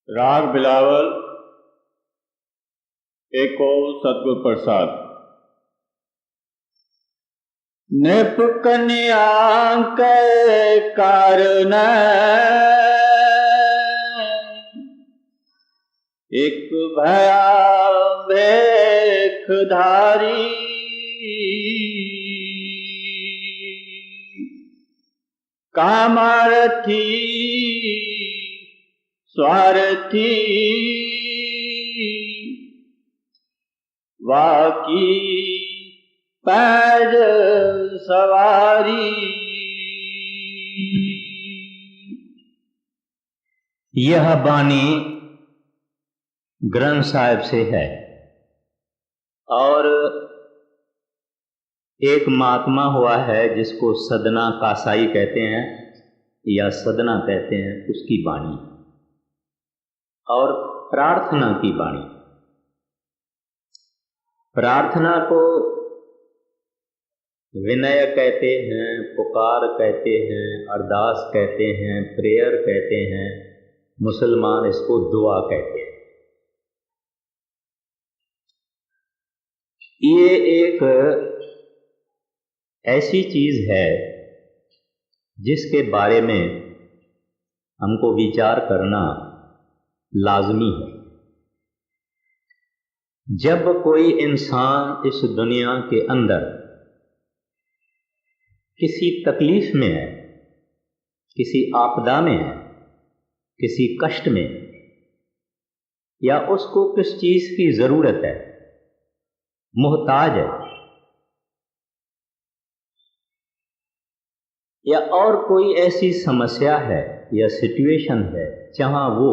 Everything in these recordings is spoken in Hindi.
राग बिलावल एको सतगुर प्रसाद। नृप कन्या के कारण एक भया भेख धारी, कामार्थी स्वार्थी वाकी पैज सवारी। यह बानी ग्रंथ साहिब से है और एक महात्मा हुआ है जिसको सदना कासाई कहते हैं या सदना कहते हैं, उसकी वाणी और प्रार्थना की वाणी। प्रार्थना को विनय कहते हैं, पुकार कहते हैं, अरदास कहते हैं, प्रेयर कहते हैं, मुसलमान इसको दुआ कहते हैं। ये एक ऐसी चीज है जिसके बारे में हमको विचार करना लाजमी है। जब कोई इंसान इस दुनिया के अंदर किसी तकलीफ में है, किसी आपदा में है, किसी कष्ट में, या उसको किस चीज की जरूरत है, मोहताज है, या और कोई ऐसी समस्या है या सिचुएशन है जहां वो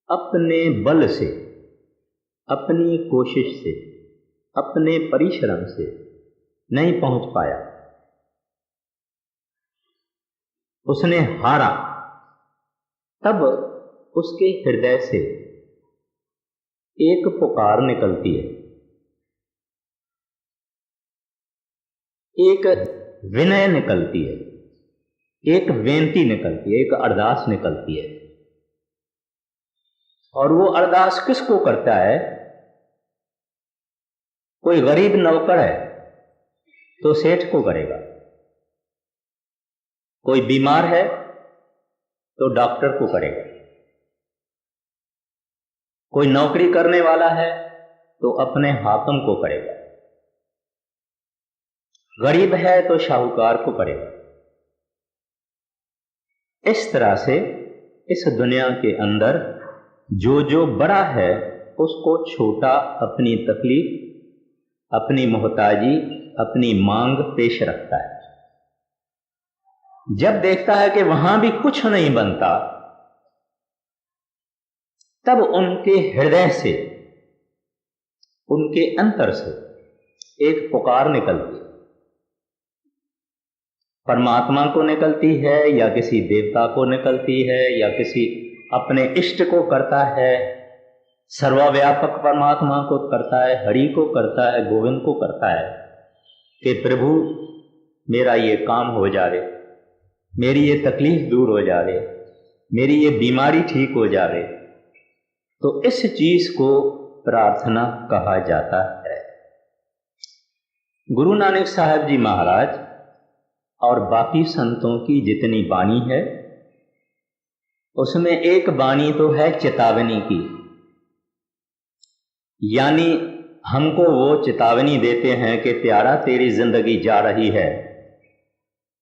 अपने बल से, अपनी कोशिश से, अपने परिश्रम से नहीं पहुंच पाया, उसने हारा, तब उसके हृदय से एक पुकार निकलती है, एक विनय निकलती है, एक बेनती निकलती है, एक अरदास निकलती है। और वो अरदास किसको करता है? कोई गरीब नौकर है तो सेठ को करेगा, कोई बीमार है तो डॉक्टर को करेगा, कोई नौकरी करने वाला है तो अपने हाकिम को करेगा, गरीब है तो शाहूकार को करेगा। इस तरह से इस दुनिया के अंदर जो जो बड़ा है उसको छोटा अपनी तकलीफ, अपनी मोहताजी, अपनी मांग पेश रखता है। जब देखता है कि वहां भी कुछ नहीं बनता, तब उनके हृदय से, उनके अंतर से एक पुकार निकलती है। परमात्मा को निकलती है या किसी देवता को निकलती है या किसी अपने इष्ट को करता है, सर्वव्यापक परमात्मा को करता है, हरि को करता है, गोविंद को करता है कि प्रभु मेरा ये काम हो जावे, मेरी ये तकलीफ दूर हो जावे, मेरी ये बीमारी ठीक हो जावे। तो इस चीज को प्रार्थना कहा जाता है। गुरु नानक साहब जी महाराज और बाकी संतों की जितनी वाणी है उसमें एक वाणी तो है चेतावनी की, यानी हमको वो चेतावनी देते हैं कि प्यारा तेरी जिंदगी जा रही है,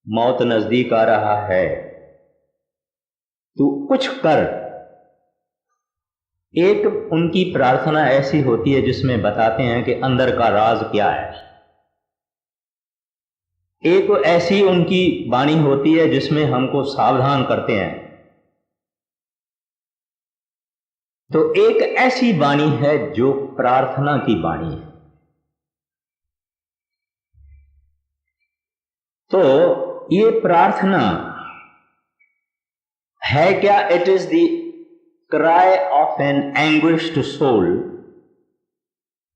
मौत नजदीक आ रहा है, तू कुछ कर। एक उनकी प्रार्थना ऐसी होती है जिसमें बताते हैं कि अंदर का राज क्या है। एक ऐसी उनकी वाणी होती है जिसमें हमको सावधान करते हैं। तो एक ऐसी वाणी है जो प्रार्थना की वाणी है। तो ये प्रार्थना है क्या? It is the cry of an anguished soul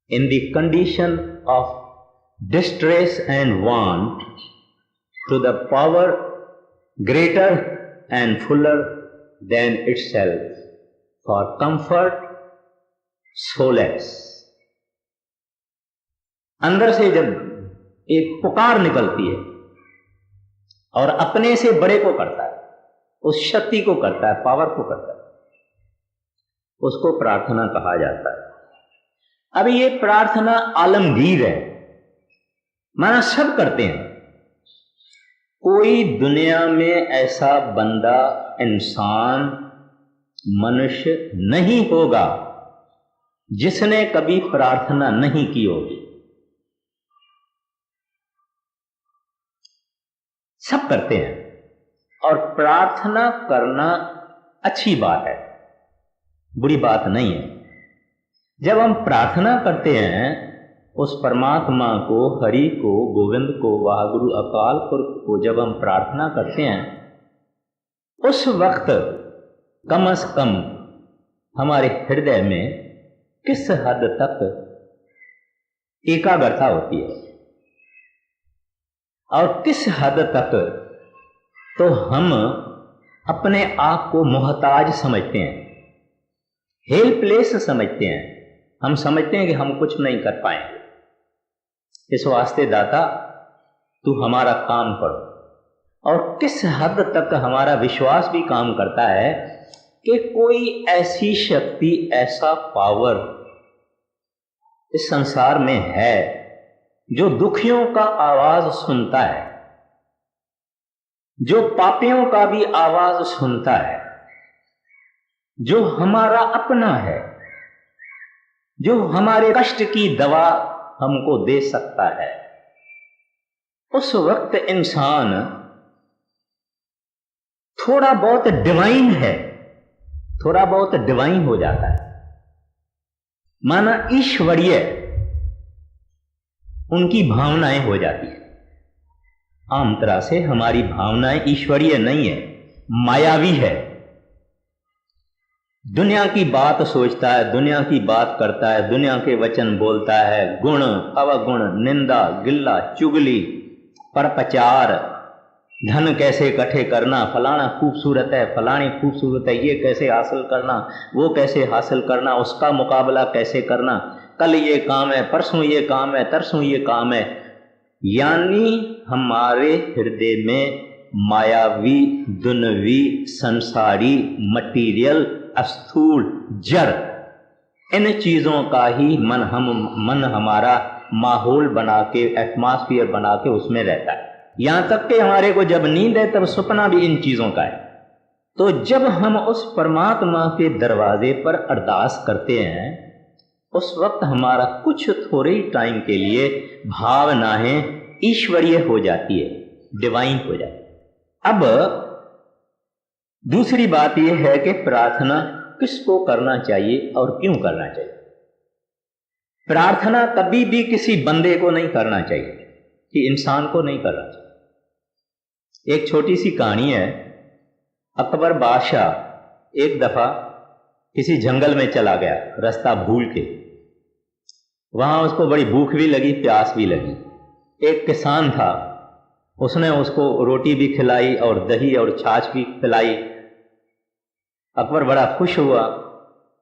in the condition of distress and want to the power greater and fuller than itself, for comfort, solace. अंदर से जब एक पुकार निकलती है और अपने से बड़े को करता है, उस शक्ति को करता है, पावर को करता है, उसको प्रार्थना कहा जाता है। अब ये प्रार्थना आलमगीर है, माना सब करते हैं। कोई दुनिया में ऐसा बंदा, इंसान, मनुष्य नहीं होगा जिसने कभी प्रार्थना नहीं की होगी। सब करते हैं, और प्रार्थना करना अच्छी बात है, बुरी बात नहीं है। जब हम प्रार्थना करते हैं उस परमात्मा को, हरि को, गोविंद को, वाहगुरु अकाल पुरख को, जब हम प्रार्थना करते हैं उस वक्त कम से कम हमारे हृदय में किस हद तक एकाग्रता होती है और किस हद तक तो हम अपने आप को मोहताज समझते हैं, हेल्पलेस समझते हैं। हम समझते हैं कि हम कुछ नहीं कर पाएंगे, इस वास्ते दाता तू हमारा काम करो। और किस हद तक हमारा विश्वास भी काम करता है कि कोई ऐसी शक्ति, ऐसा पावर इस संसार में है जो दुखियों का आवाज सुनता है, जो पापियों का भी आवाज सुनता है, जो हमारा अपना है, जो हमारे कष्ट की दवा हमको दे सकता है। उस वक्त इंसान थोड़ा बहुत डिवाइन है, थोड़ा बहुत डिवाइन हो जाता है, माना ईश्वरीय उनकी भावनाएं हो जाती है। आम तरह से हमारी भावनाएं ईश्वरीय नहीं है, मायावी है। दुनिया की बात सोचता है, दुनिया की बात करता है, दुनिया के वचन बोलता है, गुण अवगुण, निंदा गिल्ला चुगली परपचार, धन कैसे इकट्ठे करना, फलाना खूबसूरत है, फलानी खूबसूरत है, ये कैसे हासिल करना, वो कैसे हासिल करना, उसका मुकाबला कैसे करना, कल ये काम है, परसों ये काम है, तरसों ये काम है। यानी हमारे हृदय में मायावी, दुनवी, संसारी, मटीरियल, स्थूल, जड़, इन चीजों का ही मन हमारा माहौल बना के, एटमॉस्फेयर बना के उसमें रहता है। यहां तक कि हमारे को जब नींद है तब सपना भी इन चीजों का है। तो जब हम उस परमात्मा के दरवाजे पर अरदास करते हैं उस वक्त हमारा कुछ थोड़े ही टाइम के लिए भावनाएं ईश्वरीय हो जाती है, डिवाइन हो जाती है। अब दूसरी बात यह है कि प्रार्थना किसको करना चाहिए और क्यों करना चाहिए। प्रार्थना कभी भी किसी बंदे को नहीं करना चाहिए, कि इंसान को नहीं करना चाहिए। एक छोटी सी कहानी है। अकबर बादशाह एक दफा किसी जंगल में चला गया, रास्ता भूल के। वहां उसको बड़ी भूख भी लगी, प्यास भी लगी। एक किसान था, उसने उसको रोटी भी खिलाई और दही और छाछ भी पिलाई। अकबर बड़ा खुश हुआ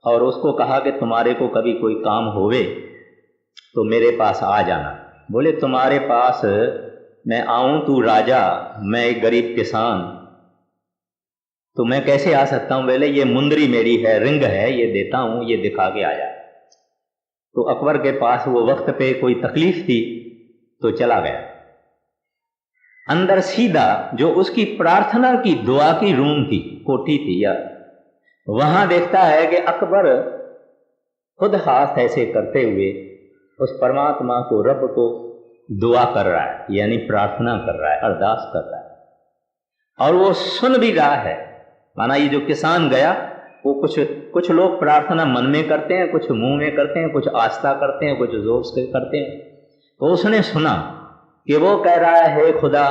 और उसको कहा कि तुम्हारे को कभी कोई काम होवे तो मेरे पास आ जाना। बोले तुम्हारे पास मैं आऊं, तू राजा, मैं एक गरीब किसान, तो मैं कैसे आ सकता हूं। बोले ये मुंदरी मेरी है, रिंग है, ये देता हूं, ये दिखा के आ जा। तो अकबर के पास वो वक्त पे कोई तकलीफ थी तो चला गया। अंदर सीधा जो उसकी प्रार्थना की दुआ की रूम थी, कोठी थी, या वहां देखता है कि अकबर खुद हाथ ऐसे करते हुए उस परमात्मा को, रब को दुआ कर रहा है, यानी प्रार्थना कर रहा है, अरदास कर रहा है, और वो सुन भी रहा है। माना ये जो किसान गया वो कुछ लोग प्रार्थना मन में करते हैं, कुछ मुंह में करते हैं, कुछ आस्था करते हैं, कुछ जोर से करते हैं। तो उसने सुना कि वो कह रहा है, खुदा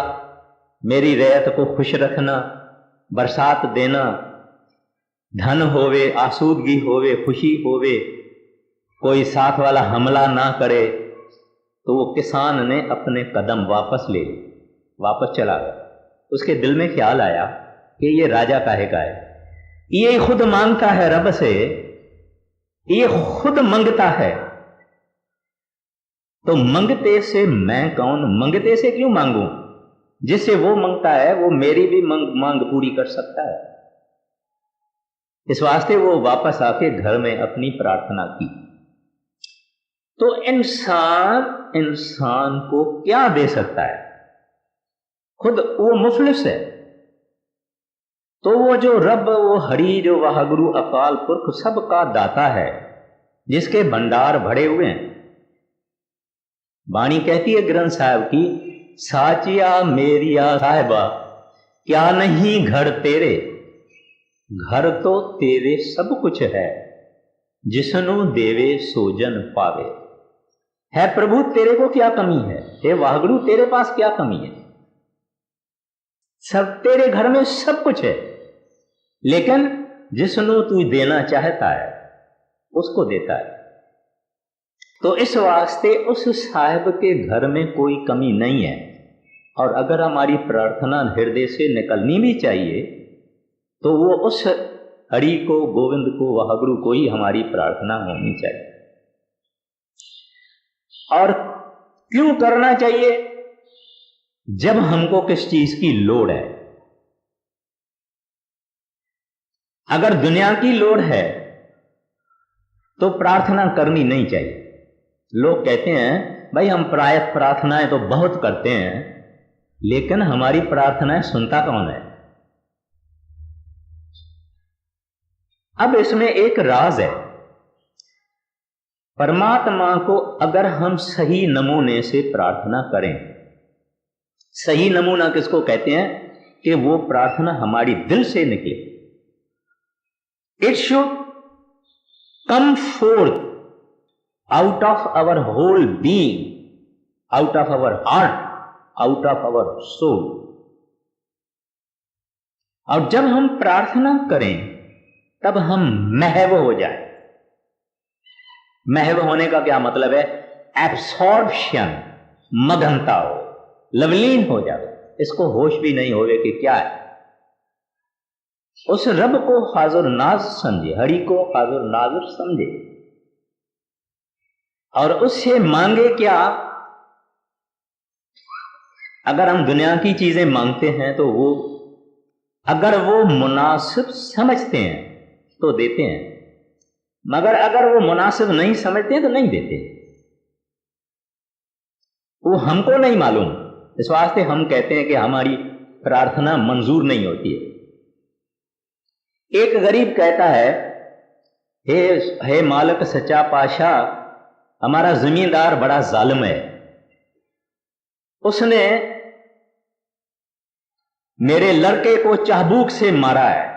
मेरी रैयत को खुश रखना, बरसात देना, धन होवे, आसूदगी होवे, खुशी होवे, कोई साथ वाला हमला ना करे। तो वो किसान ने अपने कदम वापस ले लिए, वापस चला गया। उसके दिल में ख्याल आया कि ये राजा काहे का है, ये खुद मांगता है रब से, ये खुद मांगता है। तो मंगते से मैं कौन? मंगते से क्यों मांगूं? जिससे वो मांगता है वो मेरी भी मांग पूरी कर सकता है। इस वास्ते वो वापस आके घर में अपनी प्रार्थना की। तो इंसान को क्या दे सकता है? खुद वो मुफलिस है। तो वो जो रब, वो हरि, जो वाहगुरु अकाल पुरख सबका दाता है, जिसके भंडार भरे हुए हैं। वाणी कहती है ग्रंथ साहब की, साचिया मेरिया साहिबा क्या नहीं घर तेरे, घर तो तेरे सब कुछ है, जिसनु देवे सोजन पावे। है प्रभु तेरे को क्या कमी है? हे वाहगुरु तेरे पास क्या कमी है? सब तेरे घर में सब कुछ है, लेकिन जिसनु तू देना चाहता है उसको देता है। तो इस वास्ते उस साहिब के घर में कोई कमी नहीं है। और अगर हमारी प्रार्थना हृदय से निकलनी भी चाहिए तो वो उस हरि को, गोविंद को, वाहगुरु को ही हमारी प्रार्थना होनी चाहिए। और क्यों करना चाहिए? जब हमको किस चीज की लोड़ है। अगर दुनिया की लोड़ है तो प्रार्थना करनी नहीं चाहिए। लोग कहते हैं भाई हम प्रार्थनाएं तो बहुत करते हैं, लेकिन हमारी प्रार्थनाएं सुनता कौन है? अब इसमें एक राज है। परमात्मा को अगर हम सही नमूने से प्रार्थना करें, सही नमूना किसको कहते हैं? कि वो प्रार्थना हमारी दिल से निकले। It should come fourth out of our whole being, out of our heart, out of our soul। और जब हम प्रार्थना करें तब हम महव हो जाए। महव होने का क्या मतलब है? एब्सॉर्प्शन, मगनता हो, लवलीन हो जाए, इसको होश भी नहीं होवे कि क्या है। उस रब को हाजुर नाज समझे, हरि को हाजुर नाजुर समझे और उससे मांगे क्या? अगर हम दुनिया की चीजें मांगते हैं तो वो, अगर वो मुनासिब समझते हैं तो देते हैं, मगर अगर वो मुनासिब नहीं समझते हैं तो नहीं देते। वो हमको नहीं मालूम, इस वास्ते हम कहते हैं कि हमारी प्रार्थना मंजूर नहीं होती है। एक गरीब कहता है, हे मालिक सच्चा पाशाह, हमारा जमींदार बड़ा जालिम है, उसने मेरे लड़के को चाबुक से मारा है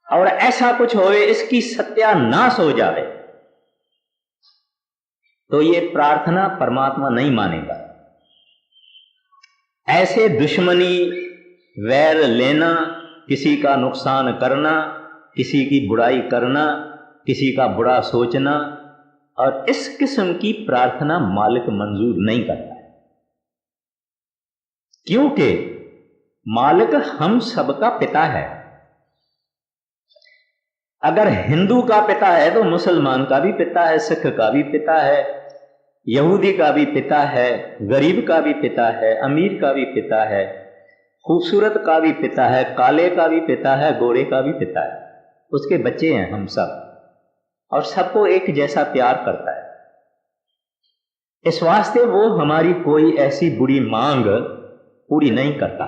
और ऐसा कुछ होवे इसकी सत्यानाश हो जाए, तो ये प्रार्थना परमात्मा नहीं मानेगा। ऐसे दुश्मनी, वैर लेना, किसी का नुकसान करना, किसी की बुराई करना, किसी का बुरा सोचना, और इस किस्म की प्रार्थना मालिक मंजूर नहीं करता है। क्योंकि मालिक हम सबका पिता है। अगर हिंदू का पिता है तो मुसलमान का भी पिता है, सिख का भी पिता है, यहूदी का भी पिता है, गरीब का भी पिता है, अमीर का भी पिता है, खूबसूरत का भी पिता है, काले का भी पिता है, गोरे का भी पिता है। उसके बच्चे हैं हम सब, और सबको एक जैसा प्यार करता है। इस वास्ते वो हमारी कोई ऐसी बुरी मांग पूरी नहीं करता।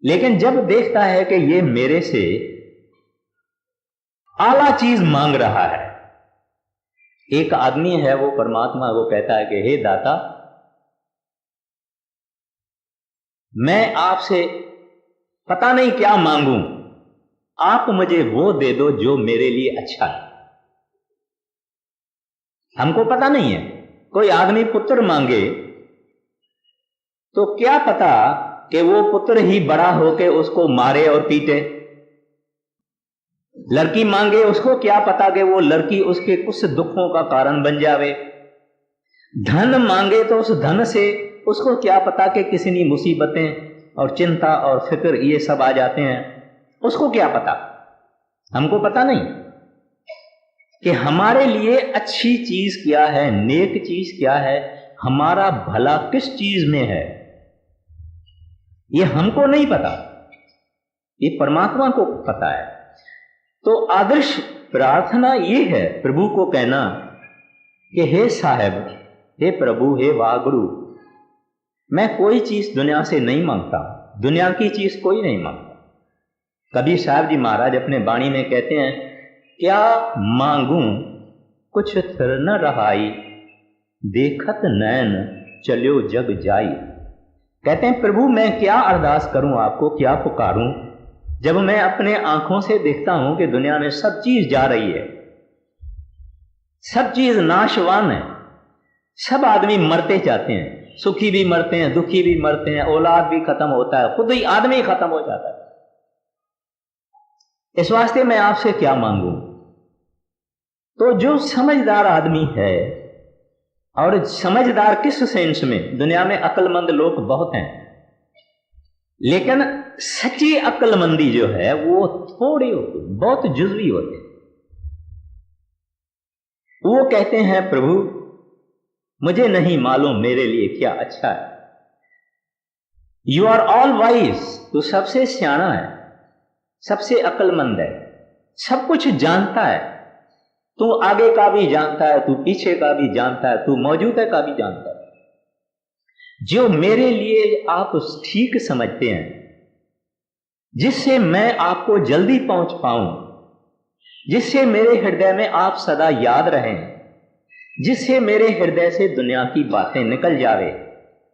लेकिन जब देखता है कि ये मेरे से आला चीज मांग रहा है, एक आदमी है वो परमात्मा को कहता है कि हे दाता, मैं आपसे पता नहीं क्या मांगूं, आप मुझे वो दे दो जो मेरे लिए अच्छा है। हमको पता नहीं है, कोई आदमी पुत्र मांगे तो क्या पता कि वो पुत्र ही बड़ा होके उसको मारे और पीटे। लड़की मांगे, उसको क्या पता कि वो लड़की उसके कुछ दुखों का कारण बन जावे। धन मांगे तो उस धन से उसको क्या पता कि किसी मुसीबतें और चिंता और फिक्र ये सब आ जाते हैं, उसको क्या पता? हमको पता नहीं कि हमारे लिए अच्छी चीज क्या है, नेक चीज क्या है, हमारा भला किस चीज में है, ये हमको नहीं पता, ये परमात्मा को पता है। तो आदर्श प्रार्थना ये है प्रभु को कहना कि हे साहब, हे प्रभु, हे वाहगुरु, मैं कोई चीज दुनिया से नहीं मांगता, दुनिया की चीज कोई नहीं मांगता। कबीर साहब जी महाराज अपने वाणी में कहते हैं, क्या मांगूं कुछ थिर न रहाई, देखत नैन चल्यो जग जाई। कहते हैं प्रभु मैं क्या अरदास करूं आपको, क्या पुकारूं, जब मैं अपने आंखों से देखता हूं कि दुनिया में सब चीज जा रही है, सब चीज नाशवान है, सब आदमी मरते जाते हैं, सुखी भी मरते हैं, दुखी भी मरते हैं, औलाद भी खत्म होता है, खुद ही आदमी खत्म हो जाता है। इस वास्ते मैं आपसे क्या मांगू? तो जो समझदार आदमी है, और समझदार किस सेंस में, दुनिया में अक्लमंद लोग बहुत हैं, लेकिन सच्ची अक्लमंदी जो है वो थोड़ी होती, बहुत जुज़वी होती। वो कहते हैं प्रभु मुझे नहीं मालूम मेरे लिए क्या अच्छा है। यू आर ऑल वाइज, तू सबसे सियाना है, सबसे अक्लमंद है, सब कुछ जानता है, तू आगे का भी जानता है, तू पीछे का भी जानता है, तू मौजूदा का भी जानता है। जो मेरे लिए आप ठीक समझते हैं, जिससे मैं आपको जल्दी पहुंच पाऊं, जिससे मेरे हृदय में आप सदा याद रहें, जिससे मेरे हृदय से दुनिया की बातें निकल जावे,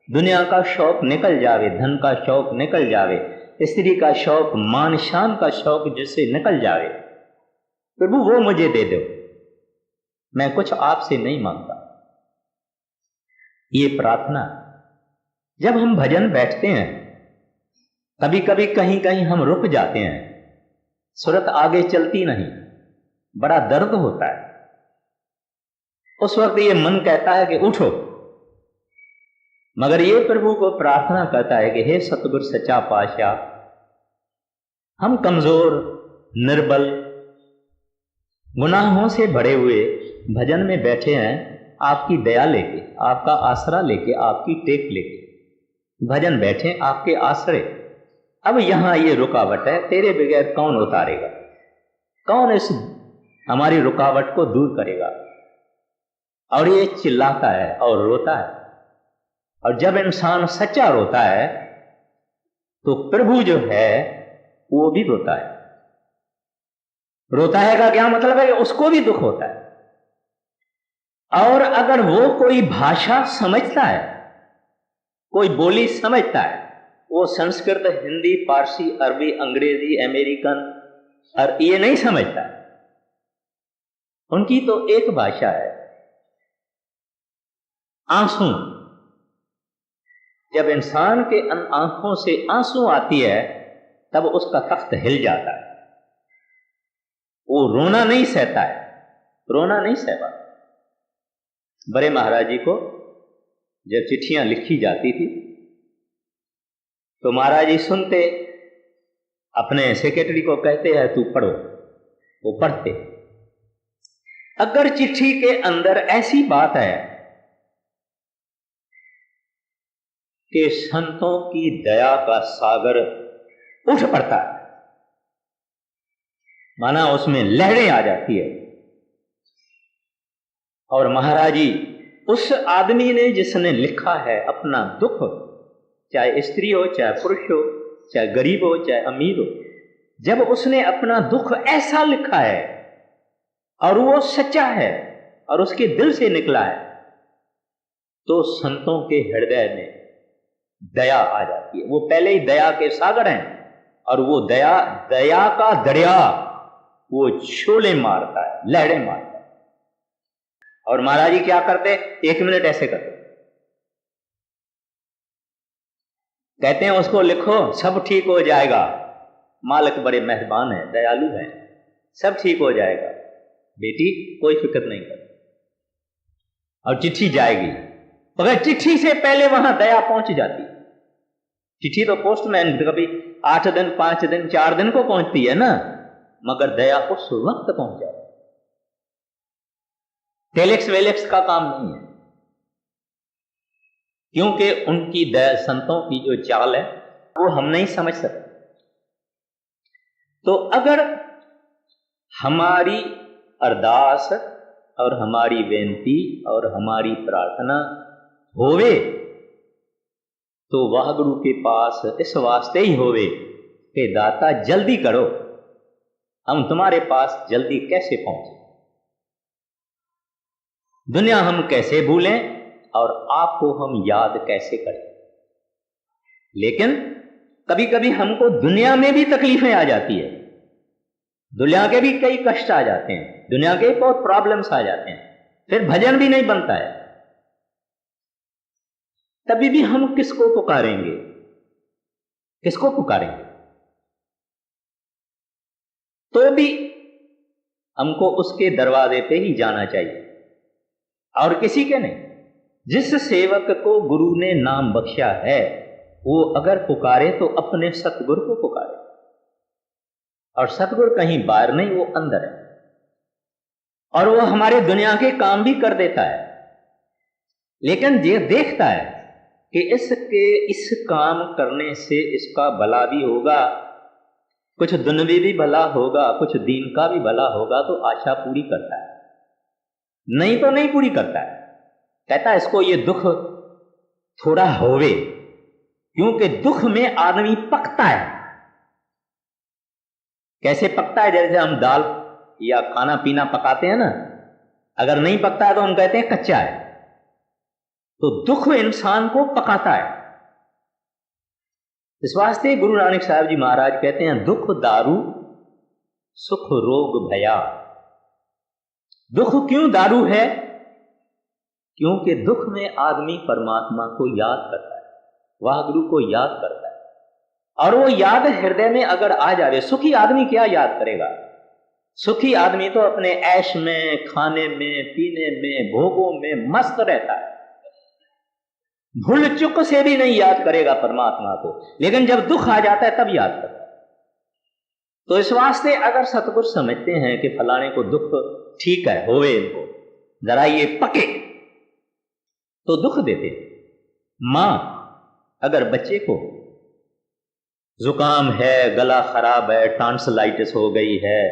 दुनिया का शौक निकल जावे, धन का शौक निकल जावे, स्त्री का शौक, मान शान का शौक जिससे निकल जावे, प्रभु वो मुझे दे दो, मैं कुछ आपसे नहीं मांगता। ये प्रार्थना। जब हम भजन बैठते हैं, कभी कभी कहीं कहीं हम रुक जाते हैं, सुरत आगे चलती नहीं, बड़ा दर्द होता है। उस वक्त ये मन कहता है कि उठो, मगर ये प्रभु को प्रार्थना करता है कि हे सतगुरु सच्चा पातशाह, हम कमजोर, निर्बल, गुनाहों से भरे हुए भजन में बैठे हैं, आपकी दया लेके, आपका आसरा लेके, आपकी टेक लेके भजन बैठे आपके आसरे। अब यहां ये रुकावट है, तेरे बगैर कौन उतारेगा, कौन इस हमारी रुकावट को दूर करेगा? और ये चिल्लाता है और रोता है। और जब इंसान सच्चा रोता है तो प्रभु जो है वो भी रोता है। रोता है का क्या मतलब है कि उसको भी दुख होता है। और अगर वो कोई भाषा समझता है, कोई बोली समझता है, वो संस्कृत, हिंदी, फारसी, अरबी, अंग्रेजी, अमेरिकन और ये नहीं समझता, उनकी तो एक भाषा है, आंसू। जब इंसान के आंखों से आंसू आती है तब उसका तख्त हिल जाता है, वो रोना नहीं सहता है, रोना नहीं सह पाता। बड़े महाराज जी को जब चिट्ठियां लिखी जाती थी तो महाराज जी सुनते, अपने सेक्रेटरी को कहते हैं तू पढ़ो, वो पढ़ते। अगर चिट्ठी के अंदर ऐसी बात है कि संतों की दया का सागर उठ पड़ता है, माना उसमें लहरें आ जाती है, और महाराज जी उस आदमी ने जिसने लिखा है अपना दुख, चाहे स्त्री हो, चाहे पुरुष हो, चाहे गरीब हो, चाहे अमीर हो, जब उसने अपना दुख ऐसा लिखा है और वो सच्चा है और उसके दिल से निकला है, तो संतों के हृदय में दया आ जाती है। वो पहले ही दया के सागर हैं और वो दया का दरिया वो छोले मारता है, लहरें मारता है। और महाराज जी क्या करते, 1 मिनट ऐसे करते, कहते हैं उसको लिखो, सब ठीक हो जाएगा, मालिक बड़े मेहरबान है, दयालु है, सब ठीक हो जाएगा बेटी, कोई फिक्र नहीं कर। और चिट्ठी जाएगी, मगर चिट्ठी से पहले वहां दया पहुंच जाती, चिट्ठी तो पोस्टमैन कभी 8 दिन 5 दिन 4 दिन को पहुंचती है ना, मगर दया उस वक्त पहुंच जाए। टेलेक्स वेलेक्स का काम नहीं है, क्योंकि उनकी दया, संतों की जो चाल है वो हम नहीं समझ सकते। तो अगर हमारी अरदास और हमारी बेनती और हमारी प्रार्थना होवे तो वाहगुरु के पास इस वास्ते ही होवे कि दाता जल्दी करो, हम तुम्हारे पास जल्दी कैसे पहुंचे, दुनिया हम कैसे भूलें और आपको हम याद कैसे करें। लेकिन कभी कभी हमको दुनिया में भी तकलीफें आ जाती है, दुनिया के भी कई कष्ट आ जाते हैं, दुनिया के बहुत प्रॉब्लम्स आ जाते हैं, फिर भजन भी नहीं बनता है। तभी भी हम किसको पुकारेंगे, किसको पुकारेंगे? तो भी हमको उसके दरवाजे पे ही जाना चाहिए और किसी के नहीं। जिस सेवक को गुरु ने नाम बख्शा है वो अगर पुकारे तो अपने सतगुरु को पुकारे, और सतगुरु कहीं बाहर नहीं, वो अंदर है, और वो हमारे दुनिया के काम भी कर देता है। लेकिन ये देखता है कि इस काम करने से इसका भला भी होगा, कुछ दुनियावी भी भला होगा, कुछ दीन का भी भला होगा, तो आशा पूरी करता है, नहीं तो नहीं पूरी करता है। कहता है इसको ये दुख थोड़ा होवे, क्योंकि दुख में आदमी पकता है। कैसे पकता है? जैसे हम दाल या खाना पीना पकाते हैं ना, अगर नहीं पकता है तो हम कहते हैं कच्चा है। तो दुख इंसान को पकाता है। इस वास्ते गुरु नानक साहब जी महाराज कहते हैं दुख दारू सुख रोग भया। दुख क्यों दारू है? क्योंकि दुख में आदमी परमात्मा को याद करता है, वाहगुरु को याद करता है, और वो याद हृदय में अगर आ जाए। सुखी आदमी क्या याद करेगा? सुखी आदमी तो अपने ऐश में, खाने में, पीने में, भोगों में मस्त रहता है, भूल चुक से भी नहीं याद करेगा परमात्मा को। लेकिन जब दुख आ जाता है तब याद करता है। तो इस वास्ते अगर सतगुरु समझते हैं कि फलाने को दुख ठीक है, होवे इनको, जरा ये पके, तो दुख देते। मां अगर बच्चे को जुकाम है, गला खराब है, टॉन्सिलाइटिस हो गई है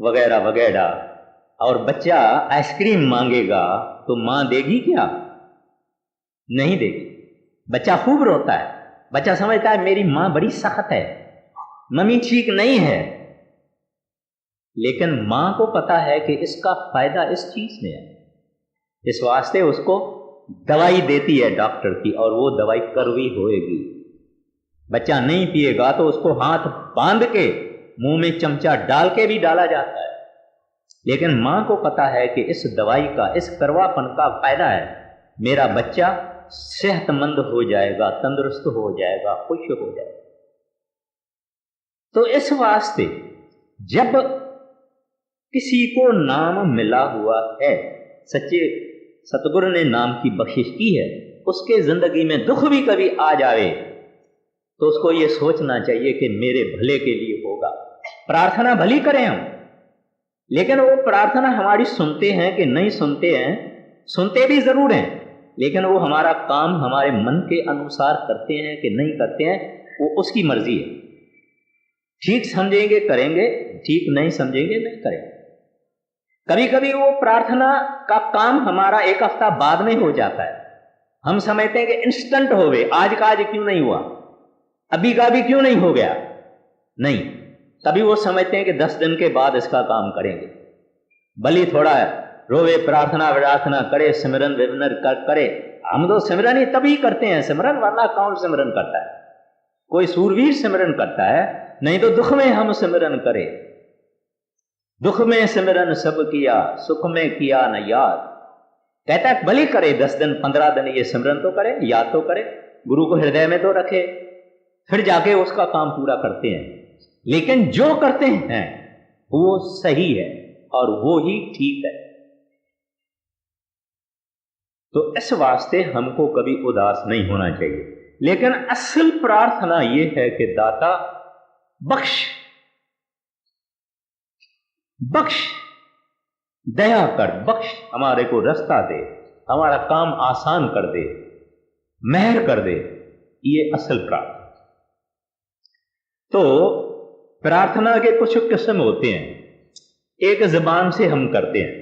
वगैरह वगैरह, और बच्चा आइसक्रीम मांगेगा तो मां देगी क्या? नहीं देगी। बच्चा खूब रोता है, बच्चा समझता है मेरी मां बड़ी सख्त है, मम्मी ठीक नहीं है। लेकिन मां को पता है कि इसका फायदा इस चीज में है, इस वास्ते उसको दवाई देती है डॉक्टर की, और वो दवाई कड़वी होएगी। बच्चा नहीं पिएगा तो उसको हाथ बांध के मुंह में चमचा डाल के भी डाला जाता है। लेकिन मां को पता है कि इस दवाई का, इस कड़वापन का फायदा है, मेरा बच्चा सेहतमंद हो जाएगा, तंदुरुस्त हो जाएगा, खुश हो जाएगा। तो इस वास्ते जब किसी को नाम मिला हुआ है, सच्चे सतगुरु ने नाम की बख्शिश की है, उसके जिंदगी में दुख भी कभी आ जाए तो उसको ये सोचना चाहिए कि मेरे भले के लिए होगा। प्रार्थना भली करें हम, लेकिन वो प्रार्थना हमारी सुनते हैं कि नहीं सुनते हैं? सुनते भी जरूर हैं, लेकिन वो हमारा काम हमारे मन के अनुसार करते हैं कि नहीं करते हैं, वो उसकी मर्जी है। ठीक समझेंगे करेंगे, ठीक नहीं समझेंगे नहीं करेंगे। कभी कभी वो प्रार्थना का काम हमारा एक हफ्ता बाद में हो जाता है। हम समझते हैं कि इंस्टेंट हो गए, आज का आज क्यों नहीं हुआ, अभी का अभी क्यों नहीं हो गया। नहीं, तभी वो समझते हैं कि 10 दिन के बाद इसका काम करेंगे। भली थोड़ा रोवे, प्रार्थना करे, सिमरन विमरन करे। हम तो सिमरन ही तभी करते हैं, सिमरन वरना कौन सिमरन करता है? कोई सूरवीर सिमरन करता है, नहीं तो दुख में हम सिमरन करें। दुख में सिमरन सब किया, सुख में किया न याद। कहता है भली करे 10 दिन 15 दिन ये सिमरन तो करे, याद तो करे, गुरु को हृदय में तो रखे, फिर जाके उसका काम पूरा करते हैं। लेकिन जो करते हैं वो सही है और वो ही ठीक है। तो इस वास्ते हमको कभी उदास नहीं होना चाहिए। लेकिन असल प्रार्थना यह है कि दाता बख्श बख्श, दया कर, बख्श, हमारे को रास्ता दे, हमारा काम आसान कर दे, मेहर कर दे। ये असल प्रार्थना। तो प्रार्थना के कुछ किस्म होते हैं। एक जुबान से हम करते हैं,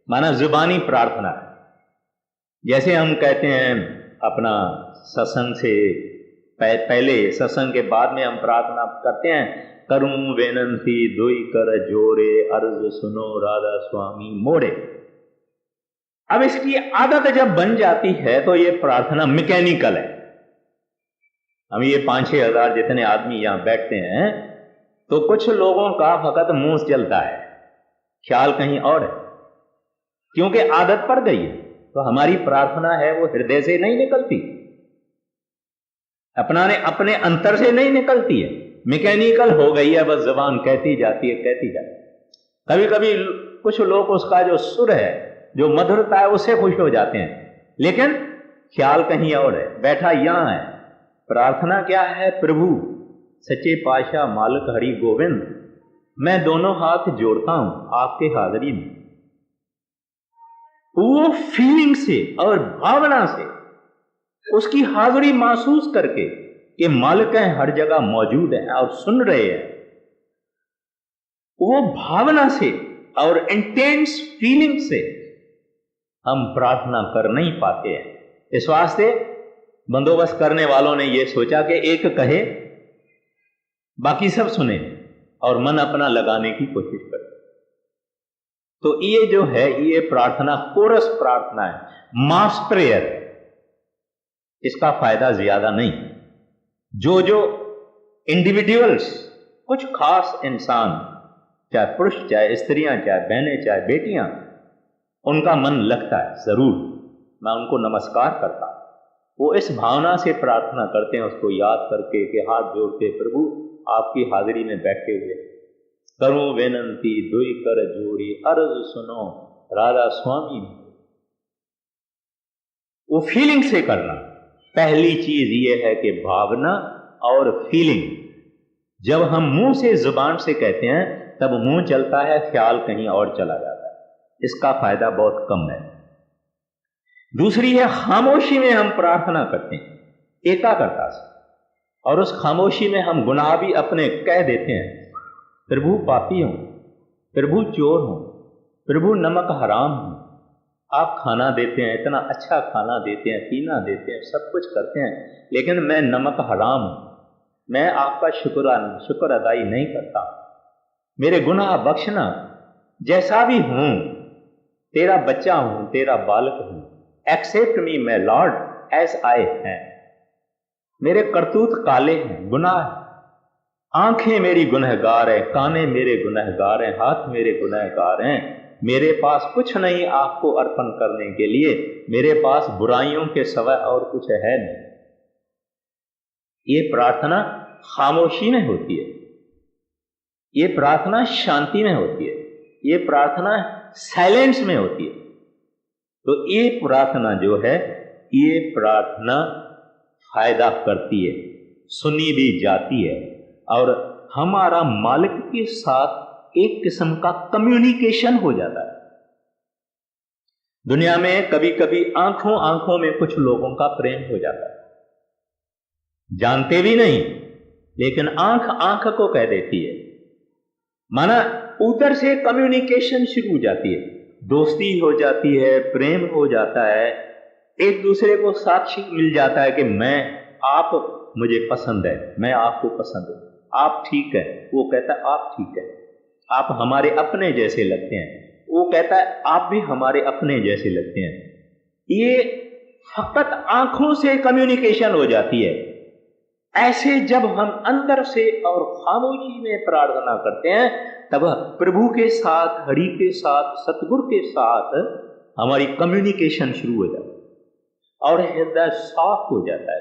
माना जुबानी प्रार्थना है। जैसे हम कहते हैं अपना सत्संग से पहले, सत्संग के बाद में हम प्रार्थना करते हैं, करूं वेनंती दुई कर जोरे, अर्ज सुनो राधा स्वामी मोड़े। अब इसकी आदत जब बन जाती है तो ये प्रार्थना मैकेनिकल है। हम ये 5-6 हजार जितने आदमी यहां बैठते हैं, तो कुछ लोगों का फकत मुंह चलता है, ख्याल कहीं और है, क्योंकि आदत पड़ गई है। तो हमारी प्रार्थना है वो हृदय से नहीं निकलती, अपने अंतर से नहीं निकलती है, मैकेनिकल हो गई है, बस जबान कहती जाती है, कहती जाती है। कभी कभी कुछ लोग उसका जो सुर है, जो मधुरता है, उससे खुश हो जाते हैं, लेकिन ख्याल कहीं और है, बैठा यहां है। प्रार्थना क्या है? प्रभु सच्चे पातशाह मालिक हरि गोविंद, मैं दोनों हाथ जोड़ता हूं आपके हाजिरी में। वो फीलिंग से और भावना से उसकी हाजिरी महसूस करके कि मालिक है, हर जगह मौजूद है और सुन रहे हैं, वो भावना से और इंटेंस फीलिंग से हम प्रार्थना कर नहीं पाते हैं। इस वास्ते बंदोबस्त करने वालों ने यह सोचा कि एक कहे, बाकी सब सुने और मन अपना लगाने की कोशिश करे। तो ये जो है, ये प्रार्थना कोरस प्रार्थना है, मास प्रेयर। इसका फायदा ज्यादा नहीं। जो इंडिविजुअल्स, कुछ खास इंसान, चाहे पुरुष, चाहे स्त्रियां, चाहे बहनें, चाहे बेटियां, उनका मन लगता है जरूर, मैं उनको नमस्कार करता हूं। वो इस भावना से प्रार्थना करते हैं, उसको याद करके कि हाथ जोड़ के प्रभु आपकी हाजिरी में बैठे हुए, करूं वेनंती दुई कर जोड़ी, अर्ज सुनो राधा स्वामी। वो फीलिंग से करना। पहली चीज ये है कि भावना और फीलिंग। जब हम मुंह से, जुबान से कहते हैं, तब मुंह चलता है, ख्याल कहीं और चला जाता है, इसका फायदा बहुत कम है। दूसरी है खामोशी में हम प्रार्थना करते हैं, एकाग्रता से, और उस खामोशी में हम गुनाह भी अपने कह देते हैं। प्रभु पापी हूं, प्रभु चोर हूं, प्रभु नमक हराम हूं। आप खाना देते हैं, इतना अच्छा खाना देते हैं, पीना देते हैं, सब कुछ करते हैं, लेकिन मैं नमक हराम हूं, मैं आपका शुक्र अदाई नहीं करता। मेरे गुनाह बख्शना, जैसा भी हूं, तेरा बच्चा हूं, तेरा बालक हूं, accept me my lord as I है। मेरे करतूत काले हैं, गुनाह है, आंखें मेरी गुनहगार है, काने मेरे गुनहगार हैं, हाथ मेरे गुनहगार हैं, मेरे पास कुछ नहीं आपको अर्पण करने के लिए, मेरे पास बुराइयों के सिवा और कुछ है नहीं। ये प्रार्थना खामोशी में होती है, ये प्रार्थना शांति में होती है, ये प्रार्थना साइलेंस में होती है। तो ये प्रार्थना जो है, ये प्रार्थना फायदा करती है, सुनी भी जाती है, और हमारा मालिक के साथ एक किस्म का कम्युनिकेशन हो जाता है। दुनिया में कभी कभी आंखों आंखों में कुछ लोगों का प्रेम हो जाता है, जानते भी नहीं, लेकिन आंख आंख को कह देती है, माना उधर से कम्युनिकेशन शुरू हो जाती है, दोस्ती हो जाती है, प्रेम हो जाता है, एक दूसरे को साक्षी मिल जाता है कि आप मुझे पसंद है, मैं आपको पसंद हूं, आप ठीक है, वो कहता है आप ठीक है, आप हमारे अपने जैसे लगते हैं, वो कहता है आप भी हमारे अपने जैसे लगते हैं। ये फकत आंखों से कम्युनिकेशन हो जाती है। ऐसे जब हम अंदर से और खामोशी में प्रार्थना करते हैं, तब प्रभु के साथ, हरि के साथ, सतगुरु के साथ हमारी कम्युनिकेशन शुरू हो जाती है और हृदय साफ हो जाता है,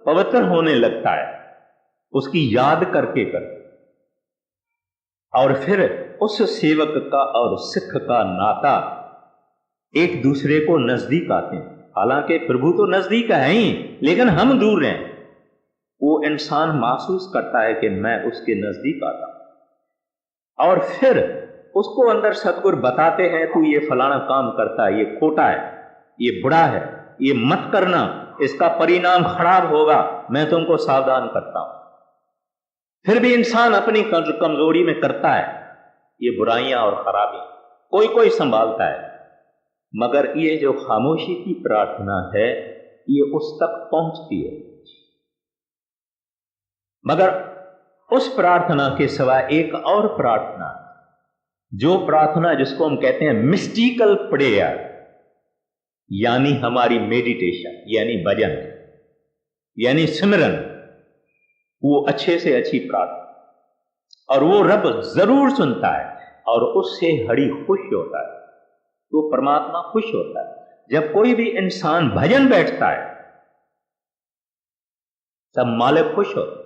पवित्र होने लगता है, उसकी याद करके और फिर उस सेवक का और सिख का नाता एक दूसरे को नजदीक आते हैं। हालांकि प्रभु तो नजदीक है ही, लेकिन हम दूर हैं। वो इंसान महसूस करता है कि मैं उसके नजदीक आता हूं, और फिर उसको अंदर सतगुरु बताते हैं तू ये फलाना काम करता है, ये खोटा है, ये बुरा है, ये मत करना, इसका परिणाम खराब होगा, मैं तुमको सावधान करता हूं। फिर भी इंसान अपनी कमजोरी में करता है ये बुराइयां और खराबियां, कोई कोई संभालता है। मगर ये जो खामोशी की प्रार्थना है ये उस तक पहुंचती है। मगर उस प्रार्थना के सिवा एक और प्रार्थना, जो प्रार्थना जिसको हम कहते हैं मिस्टिकल प्रेयर, यानी हमारी मेडिटेशन, यानी भजन, यानी सिमरन, वो अच्छे से अच्छी प्रार्थना, और वो रब जरूर सुनता है और उससे हरि खुश होता है। तो परमात्मा खुश होता है जब कोई भी इंसान भजन बैठता है, तब मालिक खुश होता है।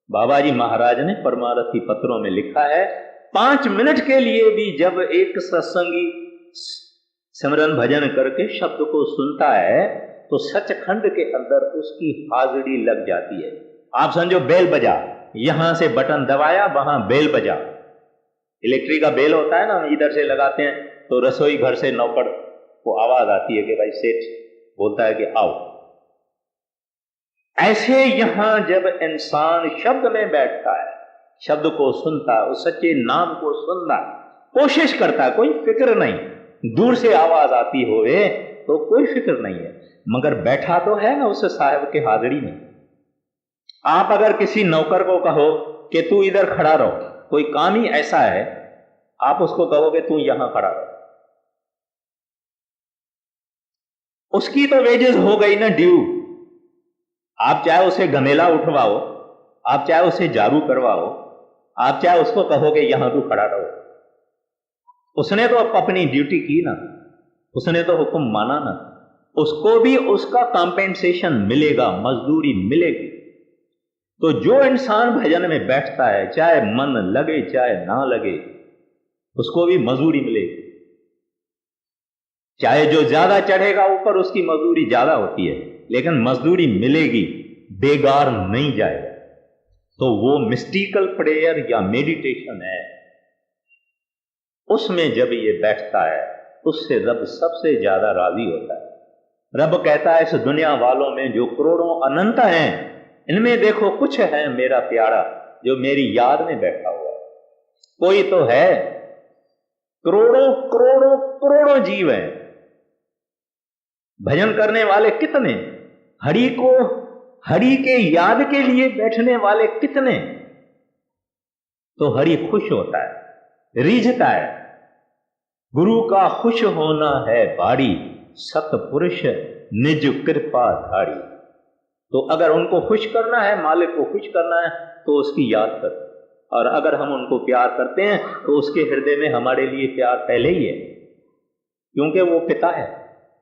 बाबा जी महाराज ने परमारथी पत्रों में लिखा है, 5 मिनट के लिए भी जब एक सत्संगी सिमरन भजन करके शब्द को सुनता है तो सचखंड के अंदर उसकी हाजिरी लग जाती है। आप समझो बेल बजा, यहां से बटन दबाया, वहां बेल बजा, इलेक्ट्रिक का बेल होता है ना, हम इधर से लगाते हैं तो रसोई घर से नौकर को आवाज आती है कि भाई सेठ बोलता है कि आओ। ऐसे यहां जब इंसान शब्द में बैठता है, शब्द को सुनता है, उस सच्चे नाम को सुनना कोशिश करता है, कोई फिक्र नहीं, दूर से आवाज आती होवे तो कोई फिक्र नहीं है, मगर बैठा तो है ना उस साहिब के हाजिरी में। आप अगर किसी नौकर को कहो कि तू इधर खड़ा रहो, कोई काम ही ऐसा है, आप उसको कहोगे तू यहां खड़ा रहो, उसकी तो वेजेस हो गई ना ड्यू। आप चाहे उसे घमेला उठवाओ, आप चाहे उसे जारू करवाओ, आप चाहे उसको कहोगे यहां तू खड़ा रहो, उसने तो अपनी ड्यूटी की ना, उसने तो हुक्म माना ना, उसको भी उसका कॉम्पेंसेशन मिलेगा, मजदूरी मिलेगी। तो जो इंसान भजन में बैठता है, चाहे मन लगे चाहे ना लगे, उसको भी मजदूरी मिलेगी। चाहे जो ज्यादा चढ़ेगा ऊपर, उसकी मजदूरी ज्यादा होती है, लेकिन मजदूरी मिलेगी, बेगार नहीं जाएगा। तो वो मिस्टिकल प्रेयर या मेडिटेशन है, उसमें जब ये बैठता है उससे रब सबसे ज्यादा राजी होता है। रब कहता है इस दुनिया वालों में जो करोड़ों अनंत हैं, इनमें देखो कुछ है मेरा प्यारा जो मेरी याद में बैठा हुआ है। कोई तो है, करोड़ों करोड़ों करोड़ों जीव हैं, भजन करने वाले कितने, हरि को, हरि के याद के लिए बैठने वाले कितने। तो हरि खुश होता है, रीझता है। गुरु का खुश होना है भारी, सतपुरुष निज कृपा धारी। तो अगर उनको खुश करना है, मालिक को खुश करना है, तो उसकी याद करो। और अगर हम उनको प्यार करते हैं तो उसके हृदय में हमारे लिए प्यार पहले ही है, क्योंकि वो पिता है।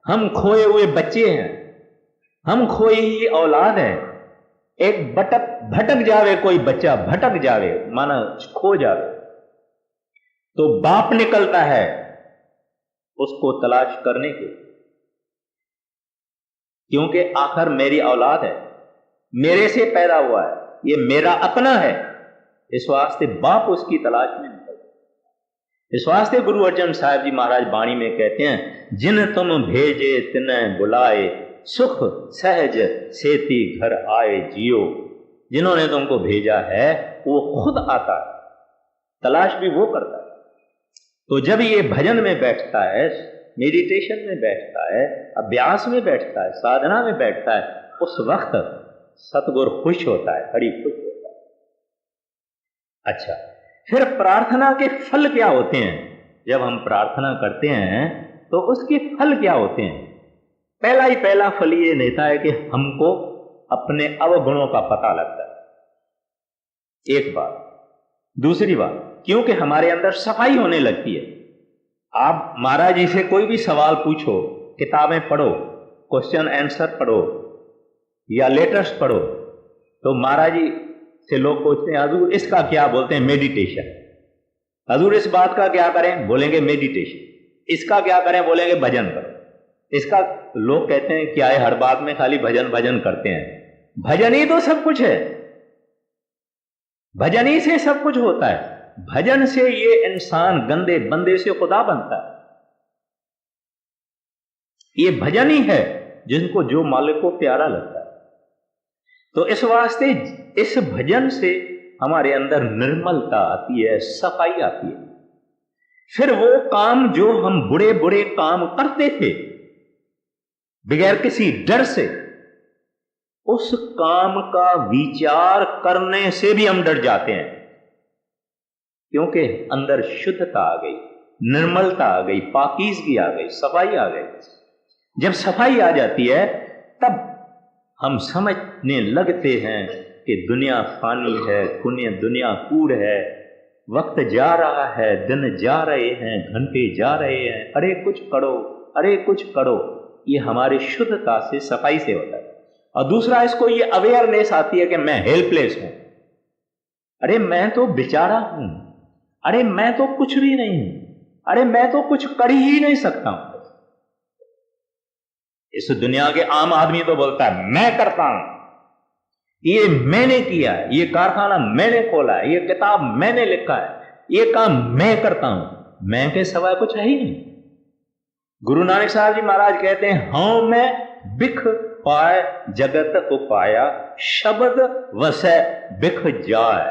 हम खोए हुए बच्चे हैं, हम खोई हुई औलाद है। एक भटक जावे, कोई बच्चा भटक जावे, माना खो जावे, तो बाप निकलता है उसको तलाश करने के, क्योंकि आखिर मेरी औलाद है, मेरे से पैदा हुआ है, ये मेरा अपना है। इस वास्ते बाप उसकी तलाश में निकलता है। इस वास्ते गुरु अर्जन साहिब जी महाराज वाणी में कहते हैं, जिन तुम भेजे तिन्ह बुलाए, सुख सहज सेती घर आए जियो। जिन्होंने तुमको भेजा है वो खुद आता है, तलाश भी वो करता है। तो जब ये भजन में बैठता है, मेडिटेशन में बैठता है, अभ्यास में बैठता है, साधना में बैठता है, उस वक्त सतगुरु खुश होता है, हरि खुश होता है। अच्छा, फिर प्रार्थना के फल क्या होते हैं? जब हम प्रार्थना करते हैं तो उसके फल क्या होते हैं? पहला फल ये लेता है कि हमको अपने अवगुणों का पता लगता है, एक बात। दूसरी बात, क्योंकि हमारे अंदर सफाई होने लगती है। आप महाराज जी से कोई भी सवाल पूछो, किताबें पढ़ो, क्वेश्चन आंसर पढ़ो या लेटर्स पढ़ो, तो महाराज जी से लोग पूछते हैं हजूर इसका क्या बोलते हैं? मेडिटेशन। हजूर इस बात का क्या करें? बोलेंगे मेडिटेशन। इसका क्या करें? बोलेंगे भजन करो। इसका लोग कहते हैं क्या है, हर बात में खाली भजन भजन करते हैं। भजन ही तो सब कुछ है, भजन ही से सब कुछ होता है। भजन से ये इंसान गंदे बंदे से खुदा बनता है। ये भजन ही है जिनको जो मालिक को प्यारा लगता है। तो इस वास्ते इस भजन से हमारे अंदर निर्मलता आती है, सफाई आती है। फिर वो काम जो हम बुरे बुरे काम करते थे बगैर किसी डर से, उस काम का विचार करने से भी हम डर जाते हैं, क्योंकि अंदर शुद्धता आ गई, निर्मलता आ गई, पाकीज़गी आ गई, सफाई आ गई। जब सफाई आ जाती है तब हम समझने लगते हैं कि दुनिया फानी है, दुनिया कूड़ है, वक्त जा रहा है, दिन जा रहे हैं, घंटे जा रहे हैं, अरे कुछ करो, अरे कुछ करो। ये हमारी शुद्धता से, सफाई से होता है। और दूसरा, इसको ये अवेयरनेस आती है कि मैं हेल्पलेस हूं, अरे मैं तो बेचारा हूं, अरे मैं तो कुछ भी नहीं हूं, अरे मैं तो कुछ कर ही नहीं सकता हूं। इस दुनिया के आम आदमी तो बोलता है मैं करता हूं, ये मैंने किया है, ये कारखाना मैंने खोला है, ये किताब मैंने लिखा है, ये काम मैं करता हूं। मैं के सिवाय कुछ है ही नहीं। गुरु नानक साहब जी महाराज कहते हैं, हाँ मैं बिख पाए जगत उपाया, शब्द वसै बिख जाए।